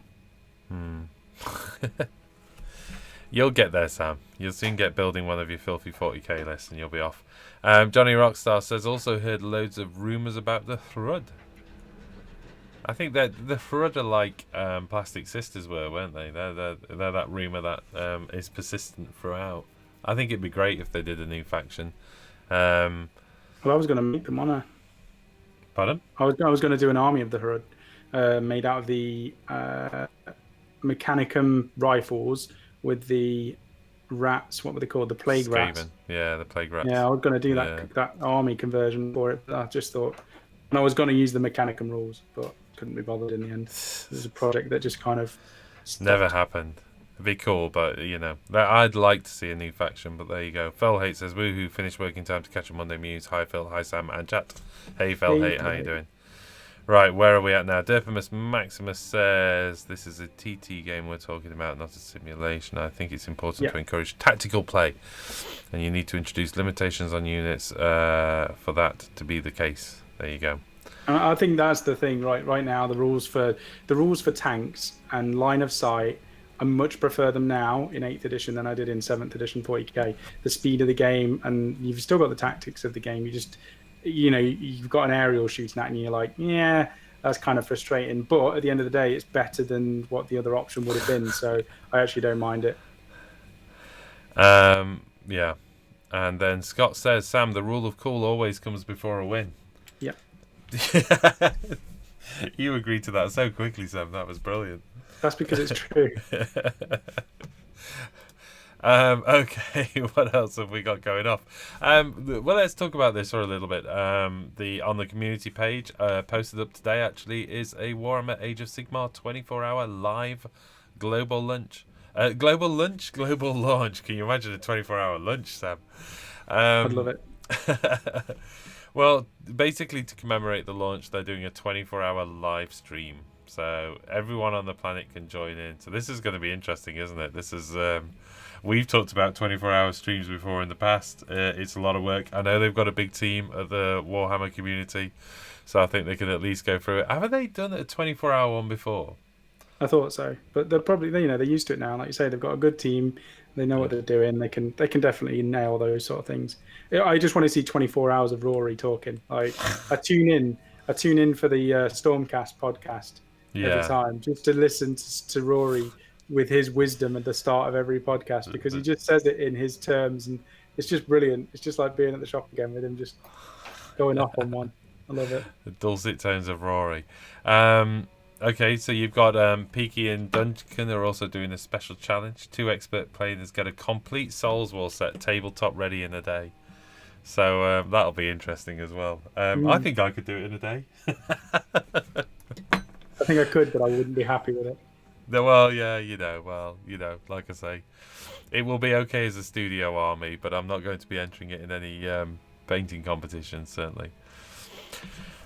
You'll get there, Sam. You'll soon get building one of your filthy 40k lists and you'll be off. Johnny Rockstar says, also heard loads of rumours about the Thrud. I think that the Thrud are like Plastic Sisters were, weren't they? They're that rumour that is persistent throughout. I think it'd be great if they did a new faction. Well, I was going to make them, wasn't I? Pardon? I was going to do an army of the Thrud made out of the Mechanicum rifles with the rats. What were they called? The plague Skaven. rats. Yeah, the plague rats. Yeah, I was going to do that army conversion for it, but I just thought, and I was going to use the Mechanicum rules, but couldn't be bothered in the end. It was a project that just kind of stopped. Never happened. It'd be cool, but I'd like to see a new faction. But there you go. Phil Hate says, "Woohoo! Finished working time to catch a Monday Muse." Hi Phil, hi Sam, and chat. Hey Phil Hate, how you doing? Right, where are we at now? Dirfimus Maximus says, this is a TT game we're talking about, not a simulation. I think it's important to encourage tactical play, and you need to introduce limitations on units for that to be the case. There you go. I think that's the thing right now. The rules for tanks and line of sight, I much prefer them now in 8th edition than I did in 7th edition 40k. The speed of the game, and you've still got the tactics of the game. You just you've got an aerial shooting at, and you're like, yeah, that's kind of frustrating. But at the end of the day, it's better than what the other option would have been. So I actually don't mind it. Yeah. And then Scott says, Sam, the rule of cool always comes before a win. Yep. You agreed to that so quickly, Sam. That was brilliant. That's because it's true. Okay, what else have we got going off? Well, let's talk about this for a little bit. On the community page, posted up today actually, is a Warhammer Age of Sigmar 24-hour live global launch. Global launch. Can you imagine a 24-hour lunch, Sam? I'd love it. Well, basically to commemorate the launch, they're doing a 24-hour live stream. So everyone on the planet can join in. So this is going to be interesting, isn't it? This is We've talked about 24-hour streams before in the past. It's a lot of work. I know they've got a big team at the Warhammer community, so I think they can at least go through it. Haven't they done a 24-hour one before? I thought so, but they're probably they're used to it now. Like you say, they've got a good team. They know Yeah. what they're doing. They can definitely nail those sort of things. I just want to see 24 hours of Rory talking. Like I tune in for the Stormcast podcast every Yeah. time just to listen to Rory with his wisdom at the start of every podcast because he just says it in his terms and it's just brilliant. It's just like being at the shop again with him just going off on one. I love it. The dulcet tones of Rory. Okay, so you've got Peaky and Duncan are also doing a special challenge. 2 expert players get a complete Souls War set tabletop ready in a day. So that'll be interesting as well. I think I could do it in a day. I think I could, but I wouldn't be happy with it. Well, yeah, like I say, it will be okay as a studio army, but I'm not going to be entering it in any painting competitions, certainly.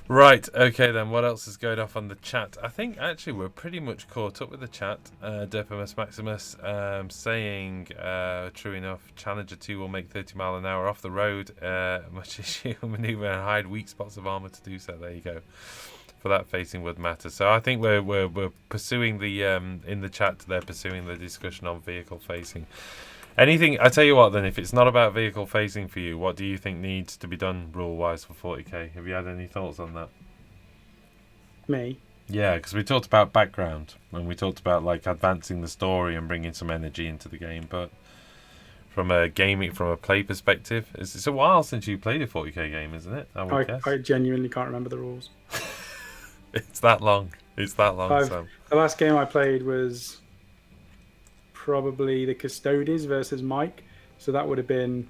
Right, okay then, what else is going off on the chat? I think actually we're pretty much caught up with the chat. Defimus Maximus saying, true enough, Challenger 2 will make 30 mile an hour off the road, much as you maneuver and hide weak spots of armour to do so. There you go. For that facing would matter. So I think we're pursuing the, in the chat, they're pursuing the discussion on vehicle facing. Anything, I tell you what then, if it's not about vehicle facing for you, what do you think needs to be done rule-wise for 40k? Have you had any thoughts on that? Me? Yeah, because we talked about background, and we talked about like advancing the story and bringing some energy into the game, but from a play perspective, it's a while since you played a 40k game, isn't it? I genuinely can't remember the rules. It's that long. Sam. The last game I played was probably the Custodes versus Mike, so that would have been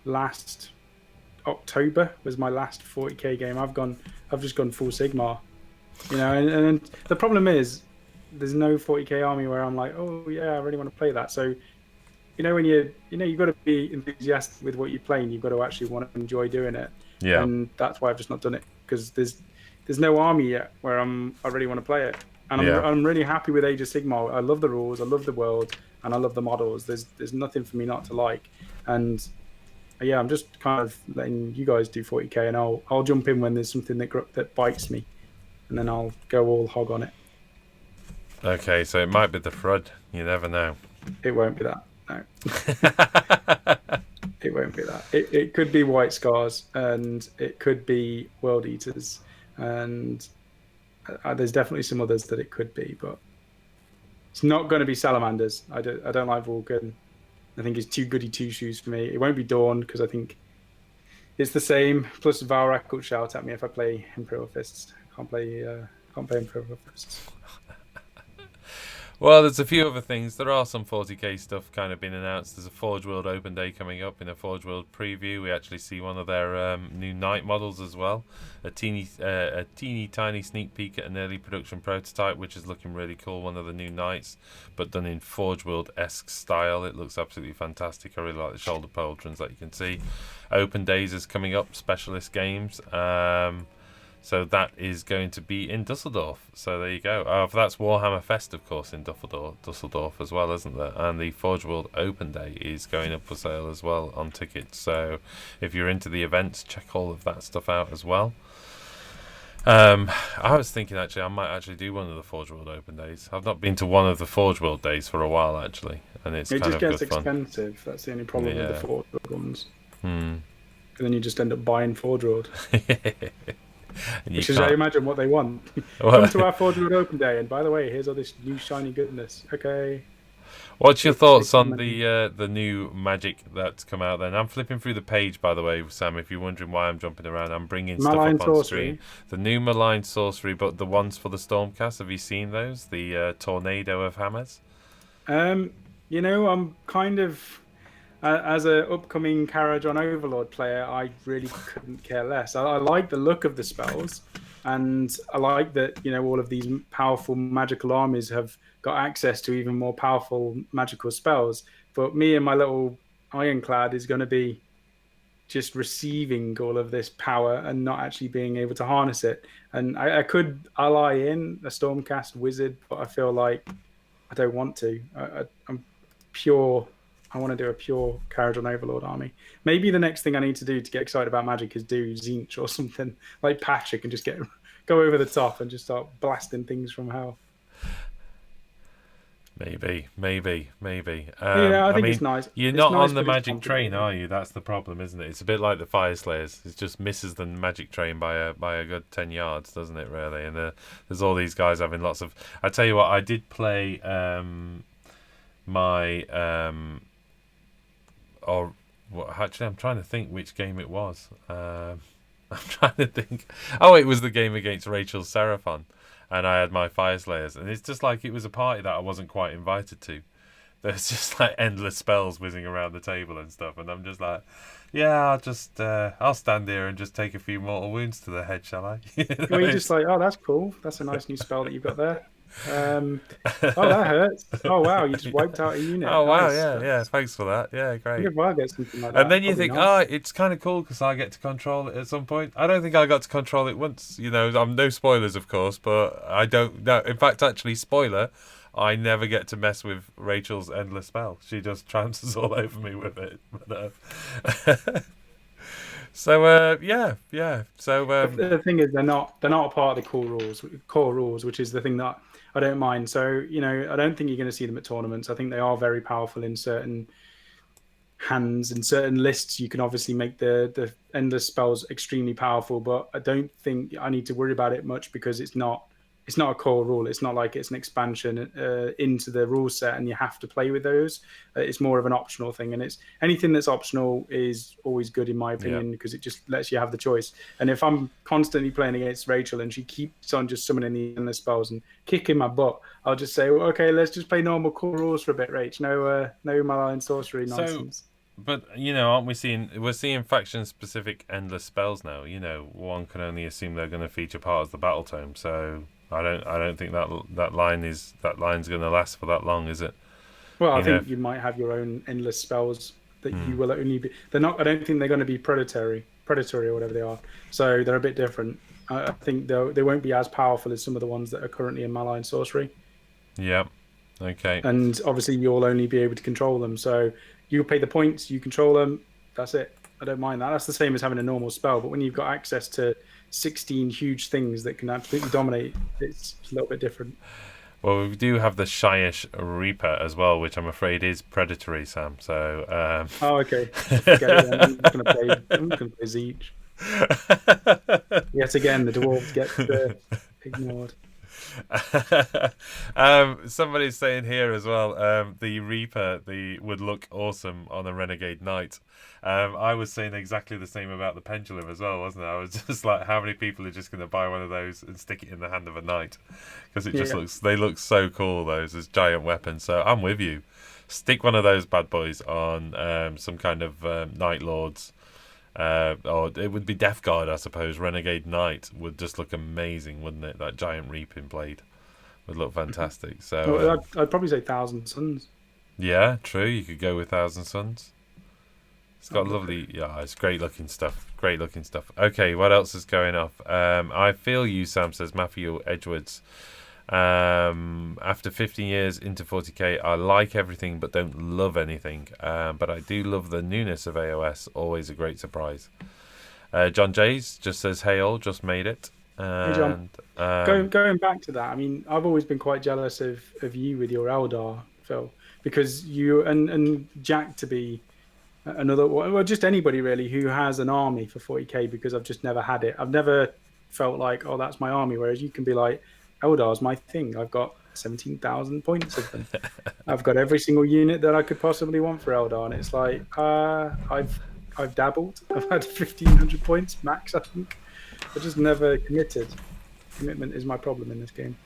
last October was my last 40k game. I've just gone full Sigmar, and the problem is there's no 40k army where I'm like, oh yeah, I really want to play that. So when you've got to be enthusiastic with what you're playing, you've got to actually want to enjoy doing it. Yeah, and that's why I've just not done it, because there's no army yet where I really want to play it. And I'm really happy with Age of Sigmar. I love the rules, I love the world, and I love the models. There's nothing for me not to like. And yeah, I'm just kind of letting you guys do 40k, and I'll jump in when there's something that bites me, and then I'll go all hog on it. Okay, so it might be the Flood. You never know. It won't be that. No. It won't be that. It could be White Scars, and it could be World Eaters, and there's definitely some others that it could be, but it's not going to be Salamanders. I don't like Vulcan. I think it's too goody two shoes for me. It won't be Dawn because I think it's the same. Plus, Valrak will shout at me if I play Imperial Fists. Can't play Imperial Fists. Well, there's a few other things. There are some 40k stuff kind of been announced. There's a Forge World Open Day coming up. In a Forge World preview, we actually see one of their new Knight models as well. A teeny tiny sneak peek at an early production prototype, which is looking really cool. One of the new Knights, but done in Forge World-esque style. It looks absolutely fantastic. I really like the shoulder pauldrons that you can see. Open Days is coming up. Specialist games. So that is going to be in Dusseldorf. So there you go. That's Warhammer Fest, of course, in Dusseldorf as well, isn't there? And the Forge World Open Day is going up for sale as well on tickets. So if you're into the events, check all of that stuff out as well. I was thinking actually I might actually do one of the Forge World Open Days. I've not been to one of the Forge World Days for a while actually, and it just gets expensive. That's the only problem with the Forge World ones. And then you just end up buying Forge World. Which is, I imagine, what they want. Come to our Forge World Open Day, and by the way, here's all this new shiny goodness. Okay. What's your thoughts on the new magic that's come out then? I'm flipping through the page, by the way, Sam, if you're wondering why I'm jumping around. I'm bringing Malign stuff up on Sorcery. screen. The new Malign Sorcery, but the ones for the Stormcast, have you seen those? The Tornado of Hammers? I'm kind of... as an upcoming Karajon Overlord player, I really couldn't care less. I like the look of the spells, and I like that all of these powerful magical armies have got access to even more powerful magical spells. But me and my little Ironclad is going to be just receiving all of this power and not actually being able to harness it. And I could ally in a Stormcast Wizard, but I feel like I don't want to. I'm pure I want to do a pure Caradron Overlord army. Maybe the next thing I need to do to get excited about Magic is do Tzeentch or something like Patrick and just go over the top and just start blasting things from hell. Maybe. I I think it's mean, nice. you're It's not nice, on the but it's magic train, complicated. are you? That's the problem, isn't it? It's a bit like the Fire Slayers. It just misses the magic train by a good 10 yards, doesn't it? Really, and there's all these guys having lots of. I tell you what, I did play my or well, actually, I'm trying to think which game it was. I'm trying to think. Oh, it was the game against Rachel's Seraphon, and I had my Fire Slayers, and it's just like it was a party that I wasn't quite invited to. There's just like endless spells whizzing around the table and stuff, and I'm just like, yeah, I'll stand here and just take a few mortal wounds to the head, shall I? Well, you're just like, oh, that's cool. That's a nice new spell that you've got there. Oh, that hurts. Oh, wow, you just wiped out a unit. Oh wow, Nice. yeah, thanks for that. Yeah, I great. wonder if I'll get something like And that. then you Probably think, not. it's kind of cool because I get to control it at some point. I don't think I got to control it once. I'm no spoilers, of course, but I don't. No, in fact, actually, spoiler, I never get to mess with Rachel's endless spell. She just trounces all over me with it. So yeah. So The thing is, they're not a part of the core rules, which is the thing that I don't mind. So I don't think you're going to see them at tournaments. I think they are very powerful in certain hands and certain lists. You can obviously make the endless spells extremely powerful, but I don't think I need to worry about it much because it's not a core rule. It's not like it's an expansion into the rule set and you have to play with those. It's more of an optional thing, and it's anything that's optional is always good in my opinion because it just lets you have the choice. And if I'm constantly playing against Rachel and she keeps on just summoning the endless spells and kicking my butt, I'll just say, well, okay, let's just play normal core rules for a bit, Rach. No Malign Sorcery so nonsense. But aren't we're seeing faction specific endless spells now? One can only assume they're going to feature part of the battle tome. So I don't think that line's going to last for that long, is it? Well, I think you might have your own endless spells that you will only be. They're not. I don't think they're going to be predatory or whatever they are. So they're a bit different. I think they won't be as powerful as some of the ones that are currently in Malign Sorcery. Yeah. Okay. And obviously, you'll only be able to control them. So you pay the points, you control them. That's it. I don't mind that. That's the same as having a normal spell. But when you've got access to 16 huge things that can absolutely dominate, it's a little bit different. Well, we do have the Shyish Reaper as well, which I'm afraid is predatory, Sam. So. Oh, okay. Forget it then. I'm just going to play Tzeentch. Yet again, the dwarves get ignored. Somebody's saying here as well, the Reaper would look awesome on a Renegade Knight. I was saying exactly the same about the Pendulum as well, wasn't I? I was just like, how many people are just going to buy one of those and stick it in the hand of a knight? Because it just they look so cool, those as giant weapons. So I'm with you. Stick one of those bad boys on some kind of Night Lords. Or it would be Death Guard, I suppose. Renegade Knight would just look amazing, wouldn't it? That giant reaping blade would look fantastic. So I'd probably say Thousand Suns. Yeah, true. You could go with Thousand Suns. It's got lovely, it's great looking stuff. Great looking stuff. Okay, what else is going off? I feel you, Sam says Matthew Edgewords. After 15 years into 40k, I like everything but don't love anything. But I do love the newness of AOS. Always a great surprise. John Jays just says, "Hey all, just made it." And, hey John, going back to that, I mean, I've always been quite jealous of you with your Eldar, Phil, because you and Jack to be another, well, just anybody really who has an army for 40k, because I've just never had it. I've never felt like, oh, that's my army. Whereas you can be like, Eldar's my thing. I've got 17,000 points of them. I've got every single unit that I could possibly want for Eldar, and it's like I've dabbled. I've had 1,500 points max, I think. I just never committed. Commitment is my problem in this game.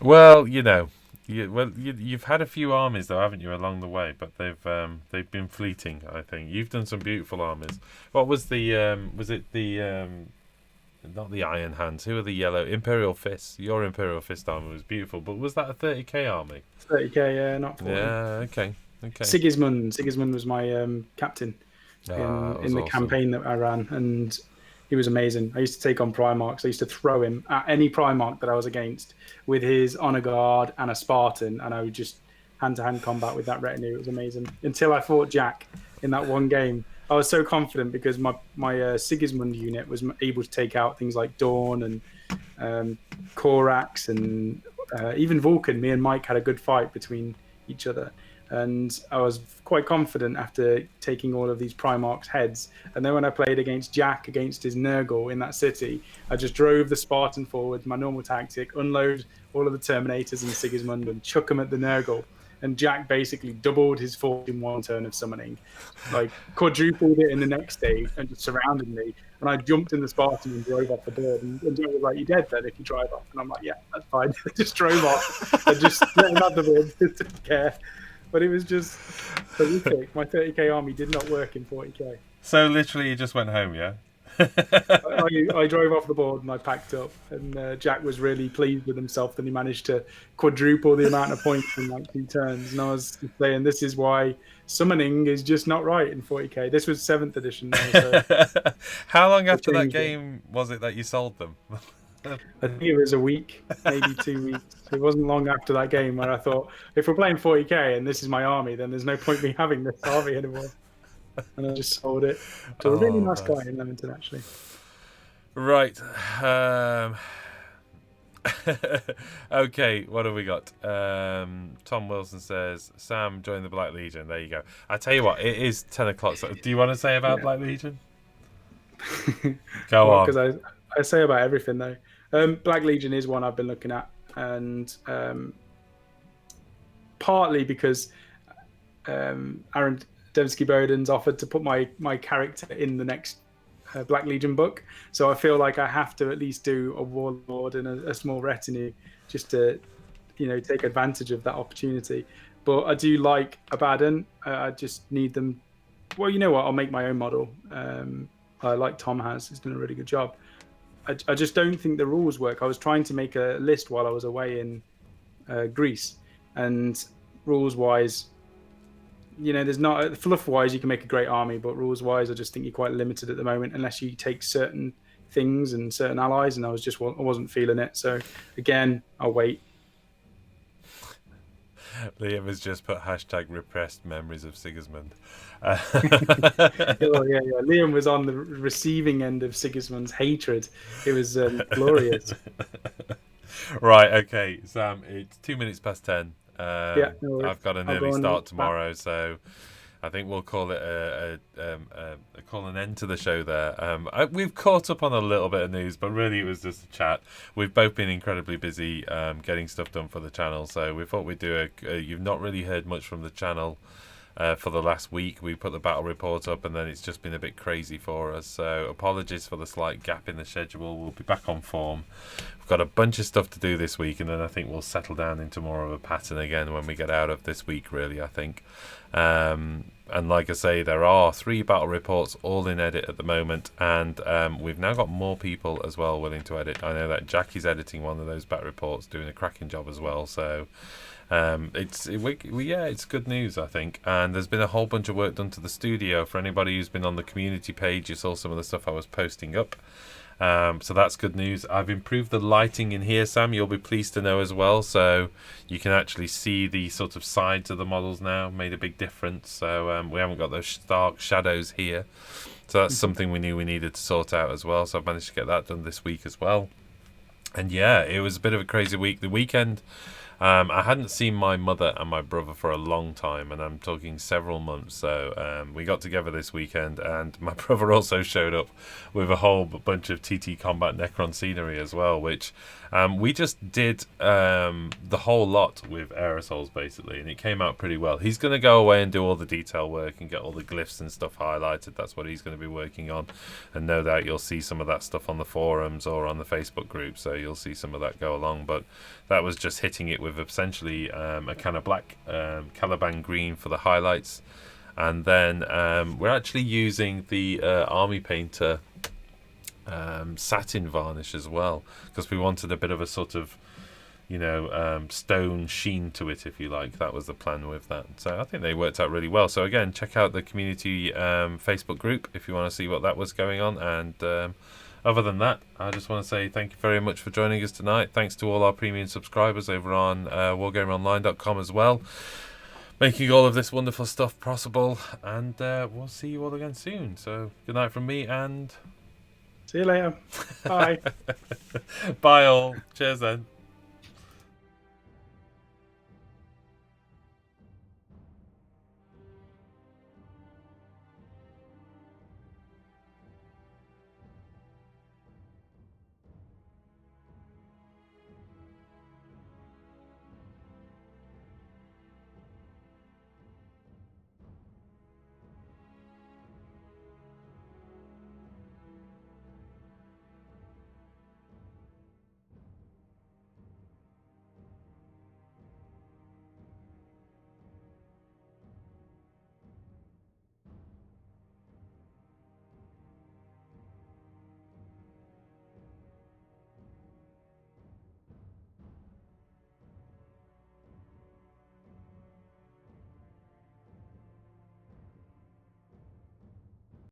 Well, you've had a few armies though, haven't you, along the way? But they've been fleeting. I think you've done some beautiful armies. What was the was it the not the Iron Hands? Who are the yellow Imperial Fists? Your Imperial Fist army was beautiful, but was that a 30k army? 30k, yeah, not 40. Yeah, okay. Sigismund was my captain in the campaign that I ran, and he was amazing. I used to take on Primarchs. I used to throw him at any Primarch that I was against with his Honor Guard and a Spartan, and I would just hand-to-hand combat with that retinue. It was amazing. Until I fought Jack in that one game. I was so confident because my Sigismund unit was able to take out things like Dawn and Korax and even Vulcan. Me and Mike had a good fight between each other. And I was quite confident after taking all of these Primarch's heads. And then when I played against Jack, against his Nurgle in that city, I just drove the Spartan forward, my normal tactic, unload all of the Terminators and Sigismund and chuck them at the Nurgle. And Jack basically doubled his force in one turn of summoning, like quadrupled it in the next stage and just surrounded me. And I jumped in the Spartan and drove off the bird. And Jack was like, "You're dead then if you drive off." And I'm like, "Yeah, that's fine." I just drove off. I just let him have the bird, didn't care. But it was just horrific. My 30k army did not work in 40k. So literally, you just went home, yeah? I drove off the board and I packed up. And Jack was really pleased with himself that he managed to quadruple the amount of points in like 2 turns. And I was saying, this is why summoning is just not right in 40k. This was 7th edition now. So how long after that game was it that you sold them? I think it was a week, maybe 2 weeks. It wasn't long after that game where I thought, if we're playing 40k and this is my army, then there's no point me having this army anymore. And I just sold it to a really nice guy in Leamington, actually. Right. Okay, what have we got? Tom Wilson says, Sam, join the Black Legion. There you go. I tell you what, it is 10 o'clock. So do you want to say about Black Legion? Go on. Because I say about everything, though. Black Legion is one I've been looking at. And partly because Aaron Dembski-Bowden's offered to put my character in the next Black Legion book, so I feel like I have to at least do a warlord and a small retinue just to, take advantage of that opportunity. But I do like Abaddon. I just need them. Well, you know what? I'll make my own model. I like Tom has. He's done a really good job. I just don't think the rules work. I was trying to make a list while I was away in Greece, and rules-wise, there's not fluff-wise. You can make a great army, but rules-wise, I just think you're quite limited at the moment unless you take certain things and certain allies. And I wasn't feeling it. So again, I'll wait. Liam has just put #repressed memories of Sigismund. Yeah. Liam was on the receiving end of Sigismund's hatred. It was glorious. Right, okay, Sam, it's 2 minutes past 10. No I've got an early start tomorrow, so I think we'll call it call an end to the show there. We've caught up on a little bit of news, but really it was just a chat. We've both been incredibly busy getting stuff done for the channel, so we thought we'd do you've not really heard much from the channel for the last week. We put the battle report up, and then it's just been a bit crazy for us, so apologies for the slight gap in the schedule. We'll be back on form. We've got a bunch of stuff to do this week, and then I think we'll settle down into more of a pattern again when we get out of this week, really, I think. And like I say, there are 3 battle reports all in edit at the moment, and we've now got more people as well willing to edit. I know that Jackie's editing one of those battle reports, doing a cracking job as well, so it's good news, I think. And there's been a whole bunch of work done to the studio. For anybody who's been on the community page, you saw some of the stuff I was posting up. So that's good news. I've improved the lighting in here, Sam, you'll be pleased to know as well. So you can actually see the sort of sides of the models now. Made a big difference. So we haven't got those stark shadows here. So that's something we knew we needed to sort out as well. So I've managed to get that done this week as well. And yeah, it was a bit of a crazy week. The weekend, I hadn't seen my mother and my brother for a long time, and I'm talking several months. So we got together this weekend, and my brother also showed up with a whole bunch of TT Combat Necron scenery as well, which we just did the whole lot with aerosols, basically, and it came out pretty well. He's going to go away and do all the detail work and get all the glyphs and stuff highlighted. That's what he's going to be working on, and no doubt you'll see some of that stuff on the forums or on the Facebook group, so you'll see some of that go along. But that was just hitting it with essentially a kind of black Caliban green for the highlights, and then we're actually using the Army Painter satin varnish as well, because we wanted a bit of a sort of stone sheen to it, if you like. That was the plan with that, so I think they worked out really well. So again, check out the community Facebook group if you want to see what that was going on. And other than that, I just want to say thank you very much for joining us tonight. Thanks to all our premium subscribers over on wargameronline.com as well. making all of this wonderful stuff possible. And we'll see you all again soon. So good night from me, and See you later. Bye. bye all. Cheers then.